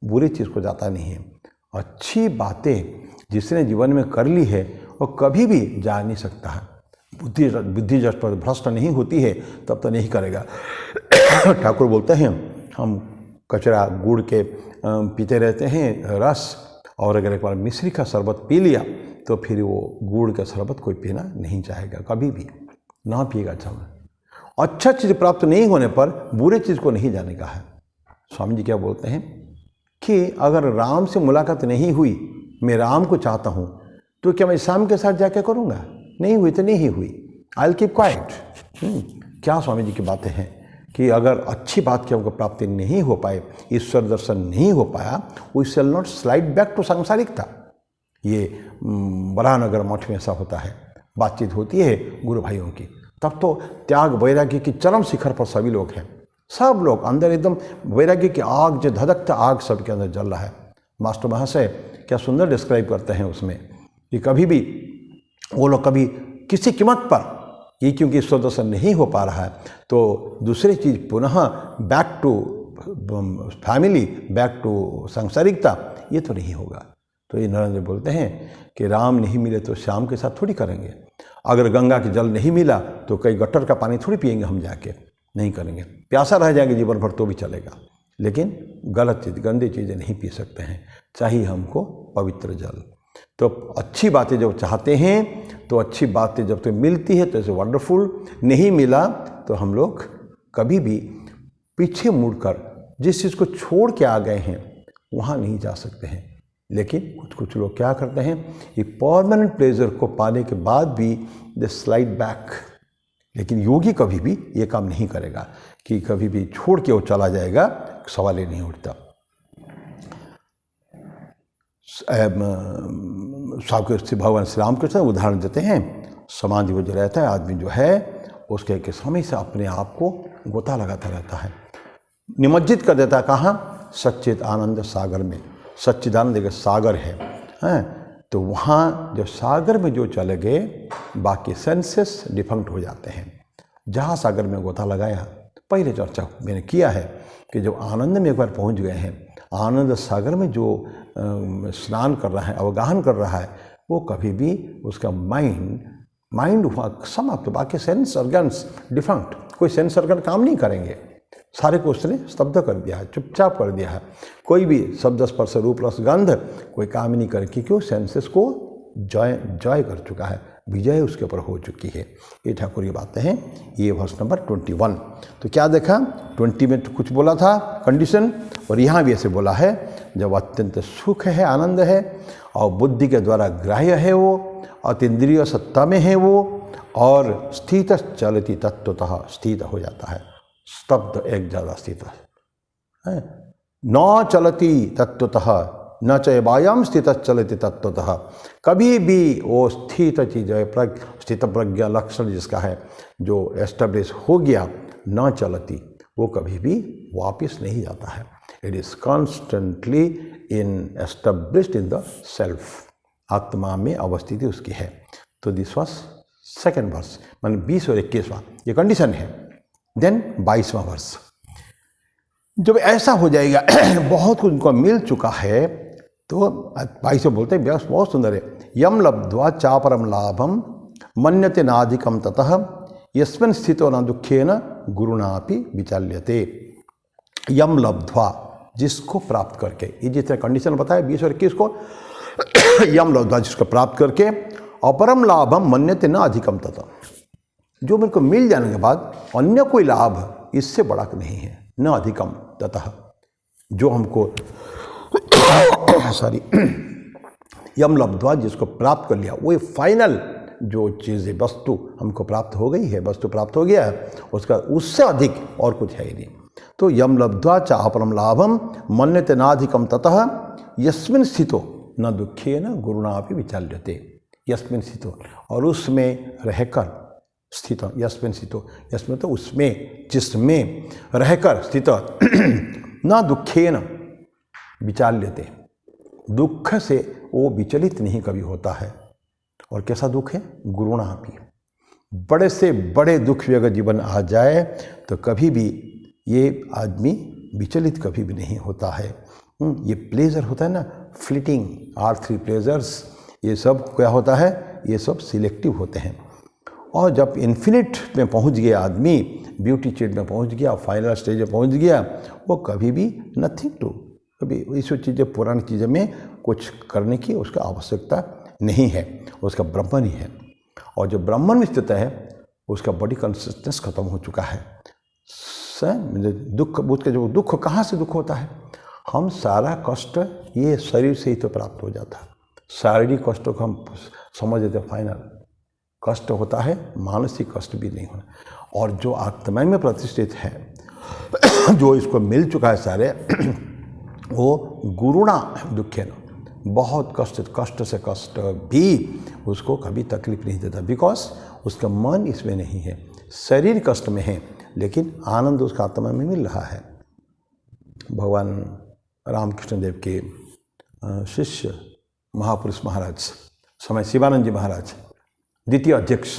[SPEAKER 1] बुरी चीज़ को जाता नहीं है। अच्छी बातें जिसने जीवन में कर ली है वो कभी भी जा नहीं सकता है। बुद्धि जब पर भ्रष्ट नहीं होती है तब तो नहीं करेगा। ठाकुर बोलते हैं हम कचरा गुड़ के पीते रहते हैं रस, और अगर एक बार मिश्री का शरबत पी लिया तो फिर वो गुड़ का शरबत कोई पीना नहीं चाहेगा, कभी भी ना पिएगा। अच्छा चीज़ प्राप्त नहीं होने पर बुरे चीज़ को नहीं जाने का है। स्वामी जी क्या बोलते हैं कि अगर राम से मुलाकात नहीं हुई, मैं राम को चाहता हूँ, तो क्या मैं श्याम के साथ जाके करूँगा? नहीं हुई तो नहीं हुई, आई विल कीप क्वाइट। क्या स्वामी जी की बातें हैं कि अगर अच्छी बात की हमको प्राप्ति नहीं हो पाए, ईश्वर दर्शन नहीं हो पाया, we shall not slide back to सांसारिकता। ये बराहनगर मठ में ऐसा होता है, बातचीत होती है गुरु भाइयों की, तब तो त्याग वैराग्य की चरम शिखर पर सभी लोग हैं। सब लोग अंदर एकदम वैराग्य की आग, जो धधकता आग सबके अंदर जल रहा है। मास्टर महाशय क्या सुंदर डिस्क्राइब करते हैं उसमें कि कभी भी वो लोग कभी किसी कीमत पर ये, क्योंकि ईश्वर दर्शन नहीं हो पा रहा है, तो दूसरी चीज़ पुनः back to family, back to सांसारिकता, ये तो नहीं होगा। तो ये नरेंद्र बोलते हैं कि राम नहीं मिले तो श्याम के साथ थोड़ी करेंगे। अगर गंगा के जल नहीं मिला तो कई गटर का पानी थोड़ी पिएंगे हम जाके, नहीं करेंगे। प्यासा रह जाएंगे जीवन भर तो भी चलेगा, लेकिन गलत चीज़, गंदी चीज़ें नहीं पी सकते हैं। चाहिए हमको पवित्र जल। तो अच्छी बातें जब चाहते हैं तो अच्छी बातें जब तो मिलती है तो ऐसे वंडरफुल, नहीं मिला तो हम लोग कभी भी पीछे मुड़कर जिस चीज़ को छोड़ के आ गए हैं वहाँ नहीं जा सकते हैं। लेकिन कुछ लोग क्या करते हैं, ये परमानेंट प्लेजर को पाने के बाद भी दे स्लाइड बैक। लेकिन योगी कभी भी ये काम नहीं करेगा कि कभी भी छोड़ के वो चला जाएगा, सवाल ही नहीं उठता। भगवान श्री रामकृष्ण उदाहरण देते हैं, समाधि में जो रहता है आदमी जो है उसके के हमेशा अपने आप को गोता लगाता रहता है, निमज्जित कर देता है। कहाँ? सच्चिद आनंद सागर में। सच्चिदानंद एक सागर है, तो वहाँ जो सागर में जो चले गए बाकी सेंसेस डिफंक्ट हो जाते हैं। जहाँ सागर में गोता लगाया, पहले चर्चा मैंने किया है कि जो आनंद में एक बार पहुँच गए हैं, आनंद सागर में जो स्नान कर रहा है, अवगाहन कर रहा है, वो कभी भी उसका माइंड हुआ समाप्त, बाकी सेंस ऑर्गन्स डिफंक्ट, कोई सेंस ऑर्गन काम नहीं करेंगे, सारे को उसने स्तब्ध कर दिया है, चुपचाप कर दिया है। कोई भी शब्द स्पर्श रूप रस गंध कोई काम नहीं करे, क्योंकि सेंसेस को जय कर चुका है, विजय उसके ऊपर हो चुकी है। ये ठाकुर की बातें हैं। ये वर्ष नंबर 21। तो क्या देखा, 20 में तो कुछ बोला था कंडीशन, और यहाँ भी ऐसे बोला है जब अत्यंत सुख है, आनंद है और बुद्धि के द्वारा ग्राह्य है वो, अतीन्द्रिय सत्ता में है वो, और स्थित चलती तत्वतः स्थित हो जाता है, स्तब्ध एक ज़्यादा स्थित है। न चलती तत्वतः न च वायाम स्थित चलती तत्वतः, कभी भी वो स्थित चीज है, स्थित प्रज्ञा लक्षण जिसका है जो एस्टेब्लिश हो गया, न चलती, वो कभी भी वापस नहीं जाता है। It is constantly in established in the self, आत्मा में अवस्थिति उसकी है। तो दिस वॉज सेकेंड वर्स, मान 20 और 21वां ये कंडीशन है। देन 22वां वर्स, जब ऐसा हो जाएगा बहुत कुछ उनको मिल चुका है, तो 22 में बोलते हैं बहुत सुंदर है, यम लब्ध्वा चापरम लाभम मन्यते नाधिकम ततः यस्मिन् स्थितो न दुखेन गुरुणापि विचाल्यते। यम लब्ध्वा, जिसको प्राप्त करके, ये जितने कंडीशन बताया 20 और 21 को यम लब्ध्वा जिसको प्राप्त करके अपरम लाभम मन्यते न अधिकम तथा, जो मेरे को मिल जाने के बाद अन्य कोई लाभ इससे बड़ा नहीं है, न अधिकम तथा, जो हमको सॉरी यम लब्ध्वा जिसको प्राप्त कर लिया, वो फाइनल जो चीज़ है, वस्तु हमको प्राप्त हो गई है, वस्तु प्राप्त हो गया है, उसका उससे अधिक और कुछ है ही नहीं। तो यम लब्ध्वा च अपरम लाभम मन्यते नाधिकम ततः यस्मिन् स्थितो न दुखे न गुरुणापि विचाल्यते, यस्मिन् स्थितो, और उसमें रहकर स्थित, यस्मिन् स्थितो, यस्मिन् तो उसमें, जिसमें रहकर स्थित, न दुखे न विचाल्यते, दुख से वो विचलित नहीं कभी होता है। और कैसा दुख है? गुरुणापि, बड़े से बड़े दुख भी अगर जीवन आ जाए तो कभी भी ये आदमी विचलित कभी भी नहीं होता है। ये प्लेजर होता है ना, फ्लिटिंग, R3 प्लेजर्स, ये सब क्या होता है? ये सब सिलेक्टिव होते हैं। और जब इन्फिनिट में पहुंच गया आदमी, ब्यूटी स्टेट में पहुंच गया, फाइनल स्टेज में पहुंच गया, वो कभी भी नथिंग टू, कभी इस चीज़ें, पुरानी चीज़ों में कुछ करने की उसका आवश्यकता नहीं है, उसका ब्रह्मन ही है। और जो ब्रह्मन में स्थित है उसका बॉडी कॉन्सियसनेस खत्म हो चुका है। दुख, उसका जो दुख, कहाँ से दुख होता है? हम सारा कष्ट ये शरीर से ही तो प्राप्त हो जाता है। शारीरिक कष्टों को हम समझ लेते हैं फाइनल, कष्ट होता है, मानसिक कष्ट भी नहीं होना। और जो आत्मा में प्रतिष्ठित है, जो इसको मिल चुका है सारे, वो गुरुणा दुखे न, बहुत कष्ट से कष्ट भी उसको कभी तकलीफ नहीं देता, बिकॉज उसका मन इसमें नहीं है, शरीर कष्ट में है, लेकिन आनंद उसका आत्मा में मिल रहा है। भगवान रामकृष्ण देव के शिष्य महापुरुष महाराज समय शिवानंद जी महाराज, द्वितीय अध्यक्ष,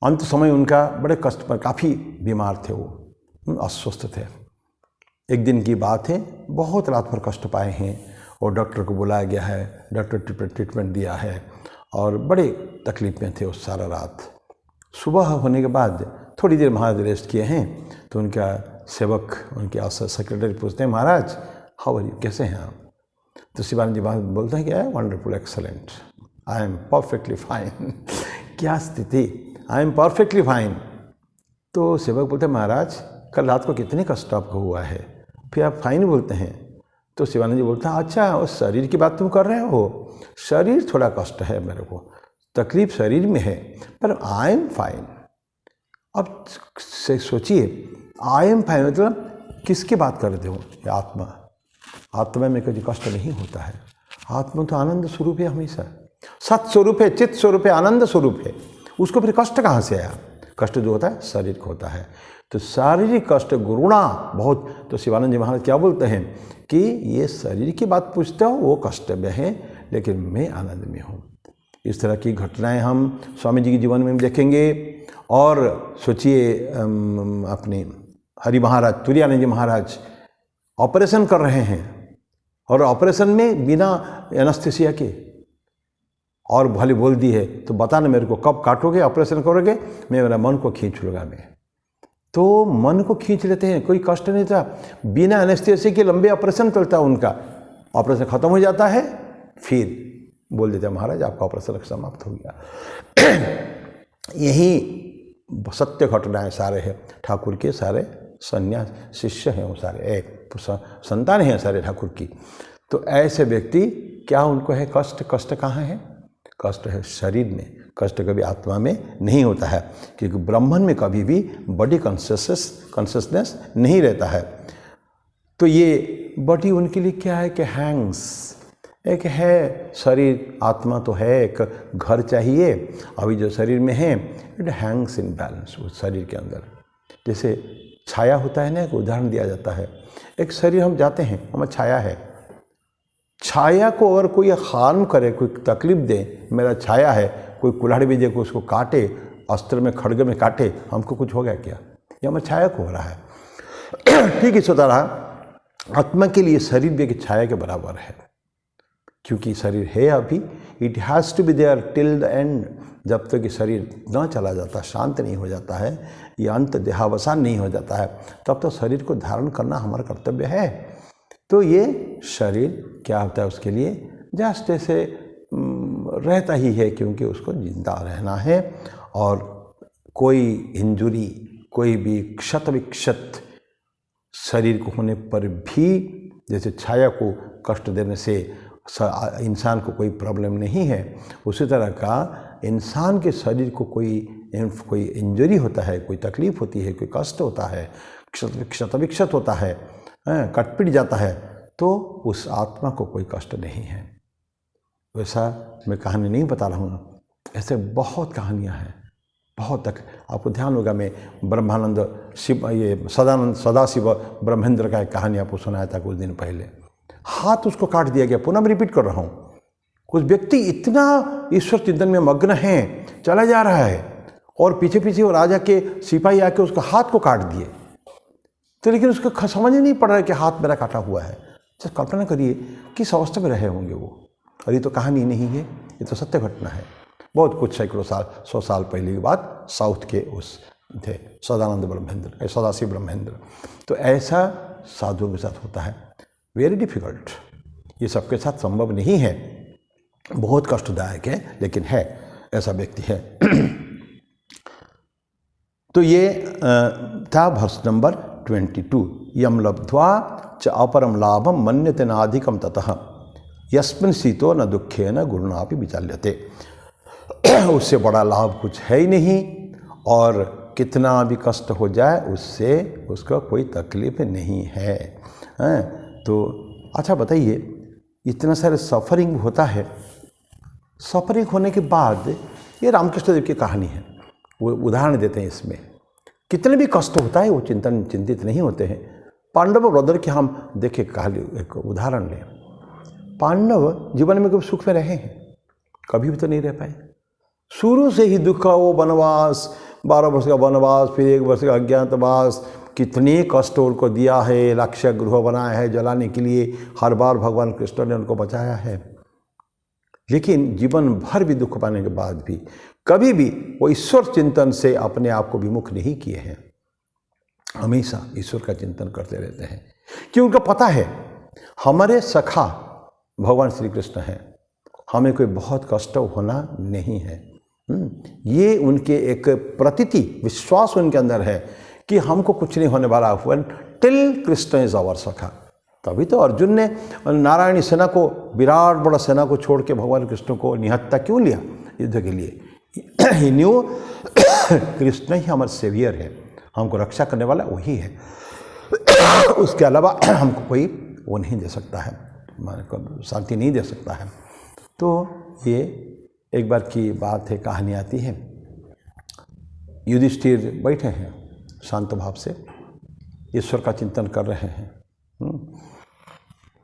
[SPEAKER 1] अंत समय उनका बड़े कष्ट पर, काफ़ी बीमार थे, वो अस्वस्थ थे। एक दिन की बात है, बहुत रात भर कष्ट पाए हैं और डॉक्टर को बुलाया गया है, डॉक्टर ट्रीटमेंट दिया है और बड़े तकलीफ में थे उस सारा रात। सुबह होने के बाद थोड़ी देर महाराज रेस्ट किए हैं तो उनका सेवक, उनके सेक्रेटरी पूछते हैं, महाराज हाउ आर यू, कैसे हैं आप? तो शिवानंद जी महाराज बोलते हैं कि I am wonderful, excellent, I am perfectly fine. क्या स्थिति, आई एम परफेक्टली फाइन। तो सेवक बोलते हैं, महाराज कल रात को कितने कष्ट आपको हुआ है, फिर आप फाइन बोलते हैं? तो शिवानंद जी बोलता है, अच्छा उस शरीर की बात तुम कर रहे हो, शरीर थोड़ा कष्ट है, मेरे को तकलीफ शरीर में है, पर आई एम फाइन। अब से सोचिए, आई एम फाइन मतलब किसकी बात कर रहे हो? आत्मा, आत्मा में कभी कष्ट नहीं होता है। आत्मा तो आनंद स्वरूप है, हमेशा सत स्वरूप है, चित्त स्वरूप है, आनंद स्वरूप है। उसको फिर कष्ट कहाँ से आया? कष्ट जो होता है शरीर को होता है। तो शारीरिक कष्ट गुरुणा बहुत। तो शिवानंद जी महाराज क्या बोलते हैं कि ये शरीर की बात पूछते हो, वो कष्ट में है, लेकिन मैं आनंद में हूँ। इस तरह की घटनाएं हम स्वामी जी के जीवन में देखेंगे। और सोचिए, अपने हरि महाराज, तुरायानंद जी महाराज ऑपरेशन कर रहे हैं और ऑपरेशन में बिना एनेस्थीसिया के, और भले बोल दी है तो बताना मेरे को कब काटोगे, ऑपरेशन करोगे, मैं मेरा मन को खींच लूँगा। मैं तो मन को खींच लेते हैं, कोई कष्ट नहीं था, बिना एनेस्थीसिया के लंबे ऑपरेशन चलता, उनका ऑपरेशन खत्म हो जाता है, फिर बोल देते हैं महाराज आपका ऑपरेशन समाप्त हो गया। यही सत्य घटनाएं सारे हैं, ठाकुर के सारे सन्यास शिष्य हैं, वो सारे एक संतान हैं सारे ठाकुर की। तो ऐसे व्यक्ति क्या उनको है कष्ट? कष्ट कहाँ है? कष्ट है शरीर में, कष्ट कभी आत्मा में नहीं होता है, क्योंकि ब्रह्मन में कभी भी बॉडी कॉन्शियसनेस नहीं रहता है। तो ये बॉडी उनके लिए क्या है कि हैंग्स, एक है शरीर, आत्मा तो है, एक घर चाहिए। अभी जो शरीर में है इट हैंग्स इन बैलेंस, उस शरीर के अंदर जैसे छाया होता है ना, एक उदाहरण दिया जाता है। एक शरीर हम जाते हैं, हमें छाया है, छाया को अगर कोई हार्म करे, कोई तकलीफ दे, मेरा छाया है, कोई कुल्हाड़ी भी दे को उसको काटे, अस्त्र में खड़गे में काटे, हमको कुछ हो गया क्या? ये हमारे छाया को हो रहा है। ठीक इस तरह आत्मा के लिए शरीर भी एक छाया के बराबर है, क्योंकि शरीर है अभी, it has to be there till the end. जब तक कि शरीर न चला जाता, शांत नहीं हो जाता है, ये अंत देहावसान नहीं हो जाता है, तब तो शरीर को धारण करना हमारा कर्तव्य है। तो ये शरीर क्या होता है उसके लिए? जस्ट ऐसे रहता ही है, क्योंकि उसको जिंदा रहना है। और कोई इंजुरी, कोई भी क्षत विक्षत शरीर को होने पर भी, जैसे छाया को कष्ट देने से इंसान को कोई प्रॉब्लम नहीं है, उसी तरह का इंसान के शरीर को कोई इंजरी होता है, कोई तकलीफ होती है, कोई कष्ट होता है, क्षत विक्षत होता है, कट पिट जाता है, तो उस आत्मा को कोई कष्ट नहीं है। वैसा मैं कहानी नहीं बता रहा हूँ, ऐसे बहुत कहानियाँ हैं, बहुत तक। आपको ध्यान होगा, मैं ब्रह्मानंद शिव, ये सदाशिव ब्रह्मेंद्र का एक कहानी आपको सुनाया था कुछ दिन पहले। हाथ उसको काट दिया गया, पुनः मैं रिपीट कर रहा हूँ। कुछ व्यक्ति इतना ईश्वर चिंतन में मग्न है, चला जा रहा है, और पीछे पीछे वो राजा के सिपाही आके उसका हाथ को काट दिए, तो लेकिन उसको समझ ही नहीं पड़ रहा है कि हाथ मेरा काटा हुआ है। तो कल्पना करिए किस अवस्था में रहे होंगे वो। और ये तो कहानी नहीं है, ये तो सत्य घटना है। बहुत कुछ सैकड़ों साल, 100 साल पहले की बात, साउथ के उस थे सदानंद ब्रह्मेंद्र, सदाशिव ब्रह्मेंद्र। तो ऐसा साधुओं के साथ होता है, वेरी डिफिकल्ट। ये सबके साथ संभव नहीं है, बहुत कष्टदायक है, लेकिन है, ऐसा व्यक्ति है। तो ये था वर्ष नंबर 22। यम लब्ध्वा च अपरम लाभम मन्यते नाधिकम ततः यस्मिन् शीतो न दुखे न गुरुनापि विचाल्यते। उससे बड़ा लाभ कुछ है ही नहीं, और कितना भी कष्ट हो जाए उससे उसका कोई तकलीफ नहीं है। तो अच्छा बताइए, इतना सारे सफरिंग होता है, सफरिंग होने के बाद, ये रामकृष्ण देव की कहानी है, वो उदाहरण देते हैं इसमें। कितने भी कष्ट होता है वो चिंतित नहीं होते हैं। पांडव ब्रदर के हम देखें, कहानी एक उदाहरण लें। पांडव जीवन में कभी सुख में रहे हैं? कभी भी तो नहीं रह पाए। शुरू से ही दुख का वो वनवास, 12 वर्ष का वनवास, फिर 1 वर्ष का अज्ञातवास, कितने कष्ट उनको दिया है, लाक्षय गृह बनाया है जलाने के लिए, हर बार भगवान कृष्ण ने उनको बचाया है। लेकिन जीवन भर भी दुख पाने के बाद भी कभी भी वो ईश्वर चिंतन से अपने आप को विमुख नहीं किए हैं। हमेशा ईश्वर का चिंतन करते रहते हैं, कि उनको पता है हमारे सखा भगवान श्री कृष्ण हैं, हमें कोई बहुत कष्ट होना नहीं है। ये उनके एक प्रतीति, विश्वास उनके अंदर है कि हमको कुछ नहीं होने वाला हुआ, टिल कृष्ण इज आवर सखा। तभी तो अर्जुन ने नारायणी सेना को, विराट बड़ा सेना को छोड़ के भगवान कृष्ण को निहत्ता क्यों लिया युद्ध के लिए? ही न्यू कृष्ण ही हमारे सेवियर है, हमको रक्षा करने वाला वही है, उसके अलावा हमको कोई वो नहीं दे सकता है, हमारे को शांति नहीं दे सकता है। तो ये एक बार की बात है, कहानी आती है। युधिष्ठिर बैठे हैं शांत भाव से, ईश्वर का चिंतन कर रहे हैं।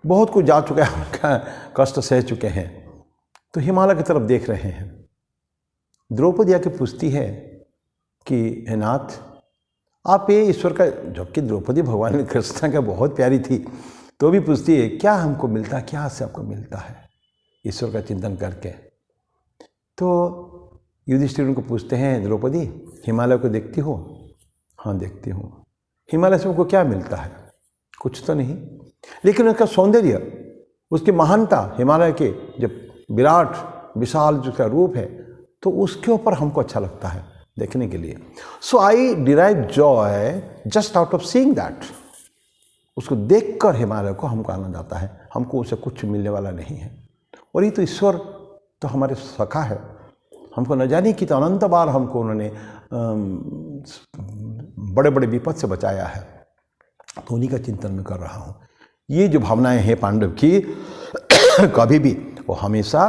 [SPEAKER 1] बहुत कुछ जा चुका है, उनका कष्ट सह चुके हैं, तो हिमालय की तरफ देख रहे हैं। द्रौपदी आके पूछती है कि हे नाथ, आप ये ईश्वर का, जबकि द्रौपदी भगवान कृष्ण का बहुत प्यारी थी, तो भी पूछती है क्या हमको मिलता, क्या से आपको मिलता है ईश्वर का चिंतन करके? तो युधिष्ठिर उनको पूछते हैं, द्रौपदी हिमालय को देखती हो? हाँ देखती हूँ। हिमालय से उनको क्या मिलता है? कुछ तो नहीं, लेकिन उसका सौंदर्य, उसकी महानता, हिमालय के जब विराट विशाल जिसका रूप है, तो उसके ऊपर हमको अच्छा लगता है देखने के लिए। So I derive joy just out of seeing that. उसको देखकर हिमालय को हमको आनंद आता है, हमको उसे कुछ मिलने वाला नहीं है। और ये तो ईश्वर तो हमारे सखा है, हमको न जाने कि तो अनंत बार हमको उन्होंने बड़े बड़े विपद से बचाया है, तो उन्हीं का चिंतन मैं कर रहा हूँ। ये जो भावनाएं हैं पांडव की, कभी भी वो हमेशा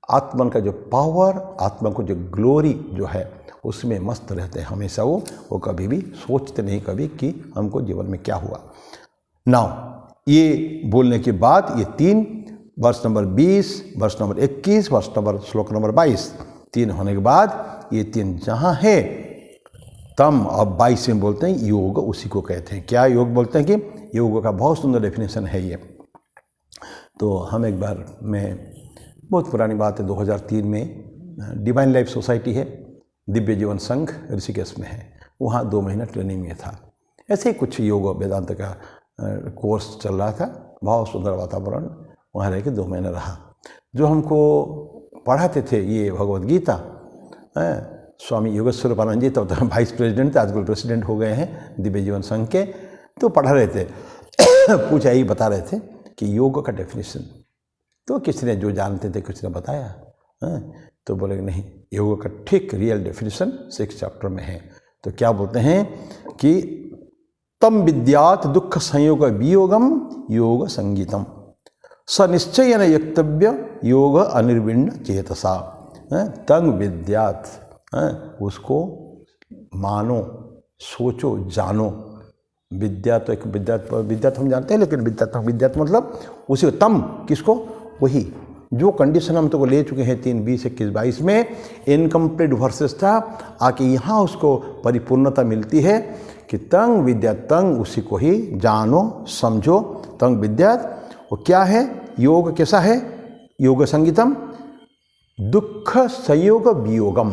[SPEAKER 1] आत्मन का जो पावर, आत्मा को जो ग्लोरी जो है उसमें मस्त रहते हैं हमेशा। वो कभी भी सोचते नहीं कभी कि हमको जीवन में क्या हुआ। नाउ ये बोलने के बाद ये 3 वर्ष नंबर 20, वर्ष नंबर 21, वर्ष नंबर श्लोक नंबर 22, 3 होने के बाद ये 3 जहाँ है तम, अब 22 में बोलते हैं योग, उसी को कहते हैं। क्या योग बोलते हैं कि योग का बहुत सुंदर डेफिनेशन है ये। तो हम एक बार, मैं बहुत पुरानी बात है, 2003 में डिवाइन लाइफ सोसाइटी है, दिव्य जीवन संघ ऋषिकेश में है, वहाँ 2 महीना ट्रेनिंग में था। ऐसे ही कुछ योग वेदांत का कोर्स चल रहा था, बहुत सुंदर वातावरण, वहाँ रह के 2 महीने रहा। जो हमको पढ़ाते थे ये भगवद गीता, स्वामी योगेश्वरानंद जी, तब तो वाइस प्रेसिडेंट थे, आजकल प्रेसिडेंट हो गए हैं दिव्य जीवन संघ के, तो पढ़ा रहे थे कुछ यही बता रहे थे कि योग का डेफिनेशन, तो किसी ने जो जानते थे किसी ने बताया, तो बोले नहीं, योग का ठीक रियल डेफिनेशन 6 चैप्टर में है। तो क्या बोलते हैं कि तम विद्यात दुख संयोग वियोगम योग संगीतम स निश्चयन यक्तव्य योग अनिर्विण्ण चेतसा। तंग विद्यात, उसको मानो, सोचो, जानो। विद्या तो एक विद्या तो हम जानते हैं, लेकिन विद्या तो मतलब उसी तम किसको, वही जो कंडीशन हम तो ले चुके हैं 3, 20, 21, 22 में इनकम्प्लीट वर्सेस था, आके यहाँ उसको परिपूर्णता मिलती है कि तंग विद्या, तंग उसी को ही जानो समझो। तंग विद्या वो क्या है, योग कैसा है, योग संगीतम दुख संयोग वियोगम,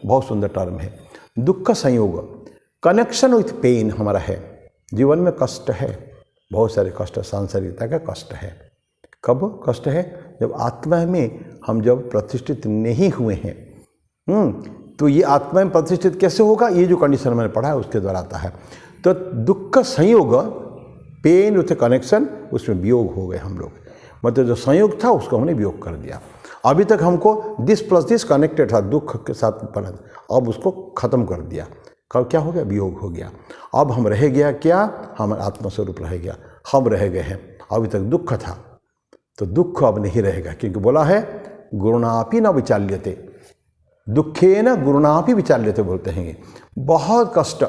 [SPEAKER 1] बहुत सुंदर टर्म है। दुख संयोग, कनेक्शन विथ पेन हमारा है, जीवन में कष्ट है, बहुत सारे कष्ट, सांसारिकता का कष्ट है। कब कष्ट है, जब आत्मा में हम जब प्रतिष्ठित नहीं हुए हैं। तो ये आत्मा में प्रतिष्ठित कैसे होगा, ये जो कंडीशन मैंने पढ़ा है उसके द्वारा आता है। तो दुख संयोग, पेन विथ कनेक्शन, उसमें वियोग हो गए हम लोग, मतलब जो संयोग था उसको हमने वियोग कर दिया। अभी तक हमको दिस प्लस दिस कनेक्टेड था, दुख के साथ पढ़ा, अब उसको खत्म कर दिया। कब क्या हो गया, वियोग हो गया। अब हम रह गया क्या, हमारा आत्मस्वरूप रह गया, हम रह गए हैं। अभी तक दुख था, तो दुख अब नहीं रहेगा, क्योंकि बोला है गुरुणापि न विचाल्यते, दुखे न गुरुणापि विचाल्यते बोलते हैं। बहुत कष्ट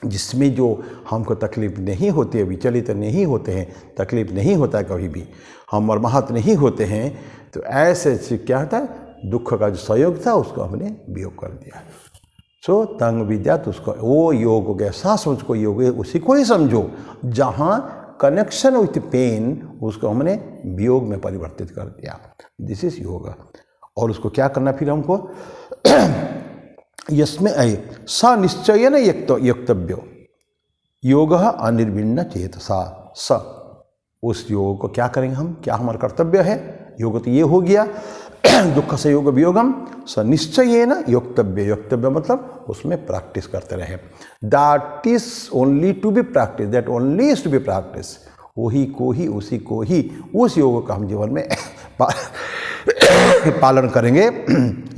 [SPEAKER 1] जिसमें जो हमको तकलीफ नहीं होती है, विचलित नहीं होते हैं, तकलीफ नहीं होता है कभी भी, हम मर्माहत नहीं होते हैं, तो ऐसे क्या होता है, दुख का जो सहयोग था उसको हमने वियोग कर दिया। सो तंग विद्या, तो उसको वो योग हो गया, सांस उसको योग है, उसी को ही समझो। जहाँ कनेक्शन विथ पेन, उसको हमने वियोग में परिवर्तित कर दिया। दिस इज योग। और उसको क्या करना फिर हमको, यस्में स निश्चयन यक्तव्यो योग अनिर्विण्ण चेतसा। स, उस योग को क्या करेंगे हम, क्या हमारा कर्तव्य है। योग तो ये हो गया दुख से योग वियोगम, स निश्चयेन योक्तव्य, योक्तव्य मतलब उसमें प्रैक्टिस करते रहे। That is only to be practice, that only is to be practice. वही को ही, उसी को ही, उस योग का हम जीवन में पालन करेंगे।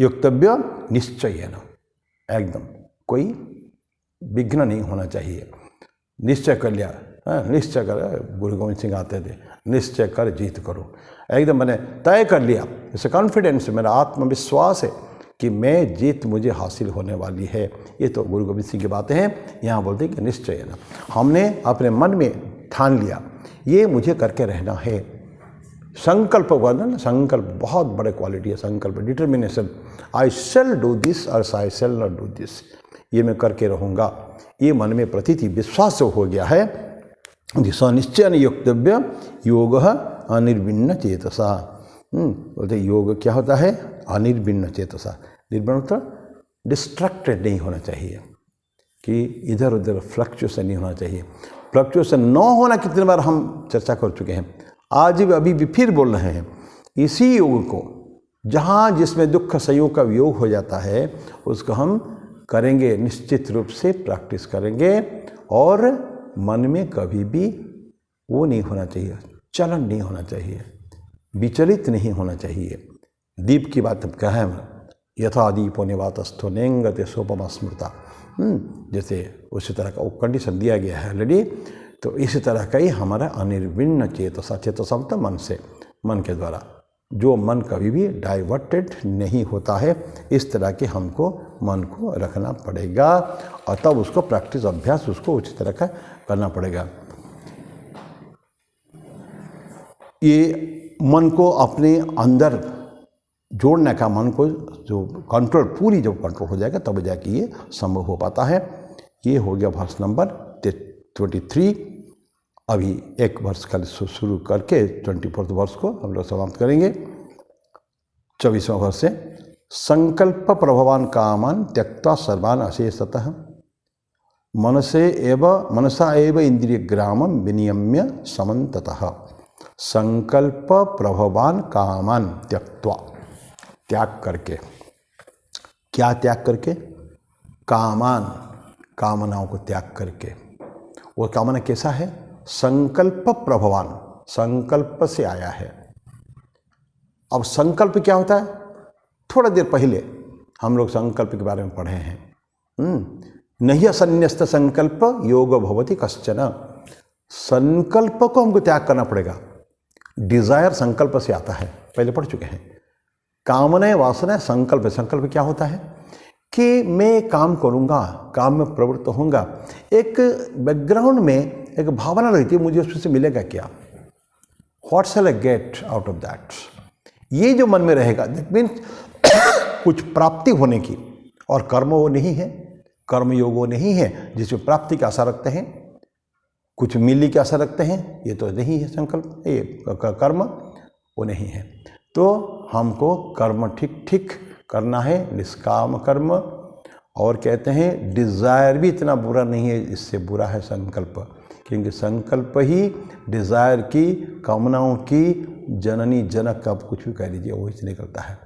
[SPEAKER 1] योक्तव्य निश्चयेन, एकदम कोई विघ्न नहीं होना चाहिए। निश्चय कर लिया, निश्चय कर, गुरु गोविंद सिंह आते थे, निश्चय कर जीत करो, एकदम मैंने तय कर लिया, जैसे कॉन्फिडेंस, मेरा आत्मविश्वास है कि मैं जीत मुझे हासिल होने वाली है। ये तो गुरु गोविंद सिंह की बातें हैं। यहाँ बोलते हैं कि निश्चय है ना, हमने अपने मन में ठान लिया ये मुझे करके रहना है। संकल्प वर्णन, संकल्प बहुत बड़े क्वालिटी है, संकल्प determination. I shall do this और I shall not do this, ये मैं करके रहूँगा, ये मन में प्रतीति विश्वास हो गया है। निश्चय योक्तव्य योग अनिर्विण्ण चेतसा। बोलते योग क्या होता है, अनिर्विण्ण चेतसा। निर्विण्ण मतलब डिस्ट्रैक्टेड नहीं होना चाहिए, कि इधर उधर फ्लक्चुएशन नहीं होना चाहिए। फ्लक्चुएशन न होना कितनी बार हम चर्चा कर चुके हैं, आज भी अभी भी फिर बोल रहे हैं। इसी योग को जहाँ जिसमें दुख संयोग का वियोग हो जाता है उसको हम करेंगे, निश्चित रूप से प्रैक्टिस करेंगे। और मन में कभी भी वो नहीं होना चाहिए, चलन नहीं होना चाहिए, विचलित नहीं होना चाहिए। दीप की बात अब क्या है, यथा दीपो निवातस्थो नेंगते सोपम स्मृता, जैसे उसी तरह का वो कंडीशन दिया गया है ऑलरेडी। तो इसी तरह का ही हमारा अनिर्विण्ण चेतसा, चेतसा मतलब मन से, मन के द्वारा, जो मन कभी भी डाइवर्टेड नहीं होता है, इस तरह के हमको मन को रखना पड़ेगा। और तब उसको प्रैक्टिस, अभ्यास उसको उसी तरह का करना पड़ेगा। ये मन को अपने अंदर जोड़ने का, मन को जो कंट्रोल, पूरी जब कंट्रोल हो जाएगा तब जाके ये संभव हो पाता है। ये हो गया वर्ष नंबर 23। अभी एक वर्ष का शुरू करके 24वें वर्ष को हम लोग समाप्त करेंगे। 24वां वर्ष से संकल्प प्रभवान कामान त्यक्ता सर्वान अशेषतः मनसा एव इंद्रिय ग्रामम विनियम्य समन्ततः संकल्प प्रभवान कामान त्यक्त्वा, त्याग करके। क्या त्याग करके? कामान, कामनाओं को त्याग करके। वो कामना कैसा है? संकल्प प्रभवान, संकल्प से आया है। अब संकल्प क्या होता है? थोड़ा देर पहले हम लोग संकल्प के बारे में पढ़े हैं। नहीं असन्यस्त संकल्प योग भवति कश्चन। संकल्प को हमको त्याग करना पड़ेगा। डिजायर संकल्प से आता है, पहले पढ़ चुके हैं। कामना वासना संकल्प। संकल्प क्या होता है कि मैं काम करूंगा, काम में प्रवृत्त होऊंगा। एक बैकग्राउंड में एक भावना रहती है, मुझे उससे मिलेगा क्या, what shell I get out of that. ये जो मन में रहेगा, दैट मीन्स कुछ प्राप्ति होने की। और कर्म वो नहीं है, कर्म योग वो नहीं है जिसमें प्राप्ति की आशा रखते हैं, कुछ मिलने की आशा रखते हैं, ये तो नहीं है संकल्प। ये कर्म वो नहीं है। तो हमको कर्म ठीक ठीक करना है, निष्काम कर्म। और कहते हैं डिज़ायर भी इतना बुरा नहीं है, इससे बुरा है संकल्प, क्योंकि संकल्प ही डिज़ायर की, कामनाओं की जननी जनक, अब कुछ भी कह लीजिए, वही से निकलता है।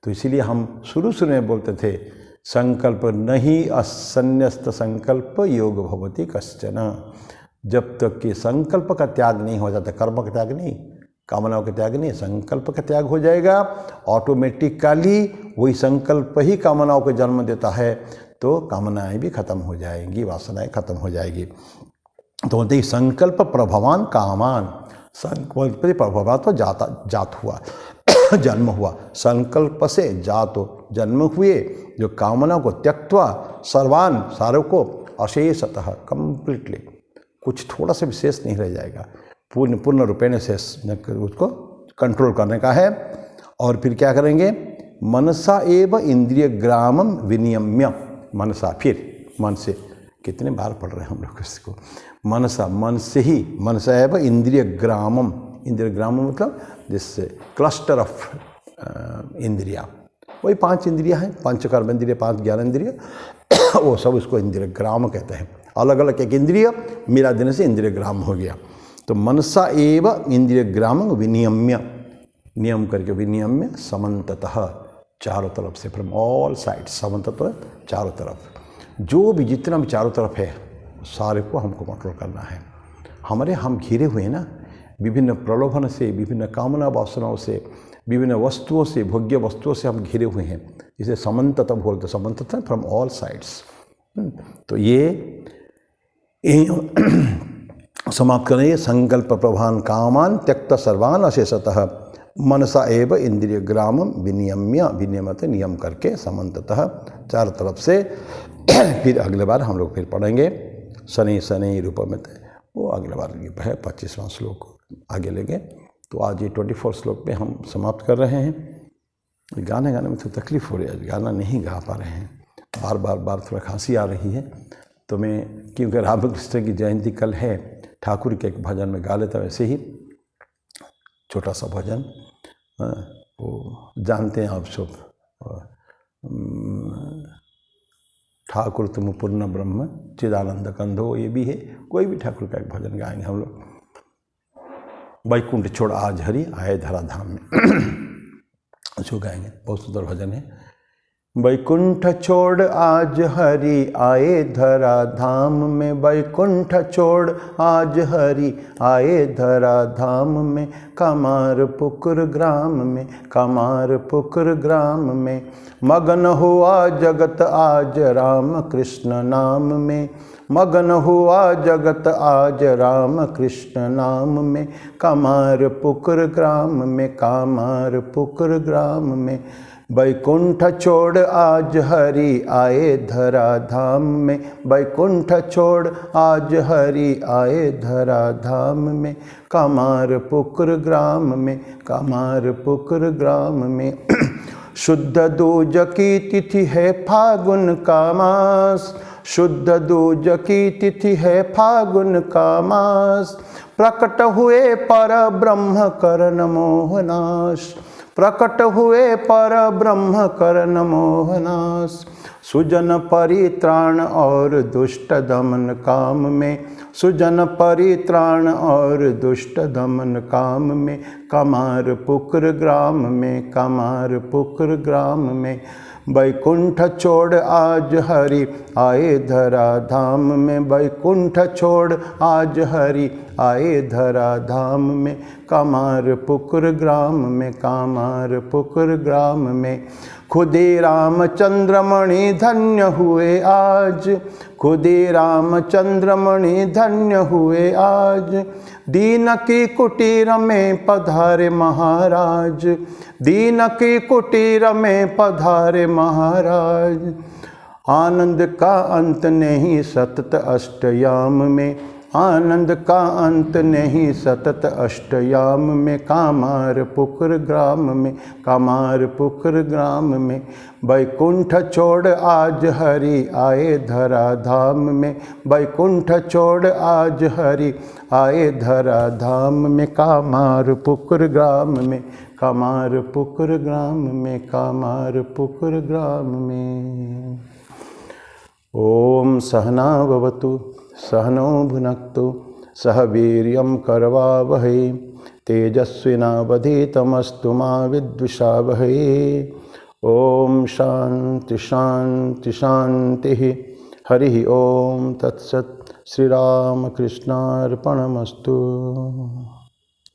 [SPEAKER 1] तो इसीलिए हम शुरू में बोलते थे संकल्प नहीं असन्यस्त संकल्प योग भवति कश्चन। जब तक कि संकल्प का त्याग नहीं हो जाता, कर्म का त्याग नहीं, कामनाओं का त्याग नहीं, संकल्प का त्याग हो जाएगा, ऑटोमेटिकली वही संकल्प ही कामनाओं को जन्म देता है। तो कामनाएं भी खत्म हो जाएंगी, वासनाएं खत्म हो जाएगी। तो बोलते ही संकल्प प्रभवान कामान। संकल्प प्रभवा तो जात हुआ जन्म हुआ, संकल्प से जातो जन्म हुए, जो कामना को त्यक्त्वा सर्वान, सारों को अशेषतः कंप्लीटली, कुछ थोड़ा सा विशेष नहीं रह जाएगा, पूर्ण रूपेण शेष उसको कंट्रोल करने का है। और फिर क्या करेंगे? मनसा एव इंद्रिय ग्रामम विनियम्य। मनसा, फिर मन से, कितने बार पढ़ रहे हैं हम लोग इसको, मनसा, मन से ही, मनसा एव इंद्रिय ग्रामम। इंद्रिय ग्रामम मतलब जिससे क्लस्टर ऑफ इंद्रिया, वही 5 इंद्रिया हैं, 5 कर्म इंद्रिय, 5 ज्ञान इंद्रिय, वो सब उसको इंद्रिय ग्राम कहते हैं। अलग अलग एक इंद्रिय मिला देने से इंद्रिय ग्राम हो गया। तो मनसा एव इंद्रिय ग्राम विनियम्य, नियम करके विनियम्य, समन्ततः, चारों तरफ से, फ्रॉम ऑल साइड, समन्ततः चारों तरफ, जो भी जितना भी चारों तरफ है सारे को हमको कंट्रोल करना है। हम घिरे हुए हैं ना विभिन्न प्रलोभन से, विभिन्न कामना वासनाओं से, विभिन्न वस्तुओं से, भोग्य वस्तुओं से हम घिरे हुए हैं। इसे समन्ततः बोलते, समन्ततः फ्रॉम ऑल साइड्स। तो ये समाप्त करें। संकल्प प्रभान कामान त्यक्त सर्वान अशेषतः मनसा एव इंद्रिय ग्राम विनियम्य, विनियमत नियम करके समन्ततः चारों तरफ से। फिर अगले बार हम लोग फिर पढ़ेंगे शनि शनि रूपमित, वो अगले बार है 25वां श्लोक आगे लेंगे। तो आज ये 24 श्लोक पे हम समाप्त कर रहे हैं। गाने में तो तकलीफ़ हो रही है, गाना नहीं गा पा रहे हैं, बार थोड़ा खांसी आ रही है। तो मैं, क्योंकि रामकृष्ण की जयंती कल है, ठाकुर के एक भजन में गा लेता, वैसे ही छोटा सा भजन, वो जानते हैं आप सब, ठाकुर तुम पूर्ण ब्रह्म चिदानंद कंधो, ये भी है। कोई भी ठाकुर का एक भजन गाएंगे हम लोग। वैकुंठ छोड़ आज हरि आए धरा धाम में, उसको गाएंगे, बहुत सुंदर भजन है। वैकुंठ छोड़ आज हरि आए धरा धाम में, वैकुंठ छोड़ आज हरि आए धरा धाम में, कमारपुकुर ग्राम में, कमारपुकुर ग्राम में, मगन हुआ जगत आज राम कृष्ण नाम में, मगन हुआ जगत आज राम कृष्ण नाम में, कमारपुकुर ग्राम में, कमारपुकुर ग्राम में, वैकुंठ छोड़ आज हरि आए धरा धाम में, वैकुंठ छोड़ आज हरि आए धरा धाम में, कमारपुकुर ग्राम में, कमारपुकुर ग्राम में। शुद्ध दूज की तिथि है फागुन का मास, शुद्ध दूज की तिथि है फागुन का मास, प्रकट हुए पर ब्रह्म करन मोहनाश, प्रकट हुए पर ब्रह्म करन मोहनाश, सुजन परित्राण और दुष्ट दमन काम में, सुजन परित्राण और दुष्ट दमन काम में, कामार पुकुर ग्राम में, कामार पुकुर ग्राम में। बैकुंठ छोड़ आज हरि आए धरा धाम में, बैकुंठ छोड़ आज हरि आए धरा धाम में, कामार पुकुर ग्राम में, कामार पुकुर ग्राम में। खुदे रामचंद्रमणि धन्य हुए आज, खुदे रामचंद्रमणि धन्य हुए आज। दीन की कुटीर में पधारे महाराज, दीन की कुटीर में पधारे महाराज। आनंद का अंत नहीं सतत अष्टयाम में, आनंद का अंत नहीं सतत अष्टयाम में, कामार पुकुर ग्राम में, कामार पुकुर ग्राम में। बैकुंठ छोड़ आज हरि आए धरा धाम में, बैकुंठ छोड़ आज हरि आए धरा धाम में, कामार पुकुर ग्राम में, कामार पुकुर ग्राम में, कामार पुकुर ग्राम में। ओम सहना भवतु सहनौ भुनक्तु सह वीर्यं करवावहै तेजस्विनावधीतमस्तु मा विद्विषावहै। ओम शांति शांति शांति। हरि ओम तत्सत्। श्री राम कृष्णार्पणमस्तु।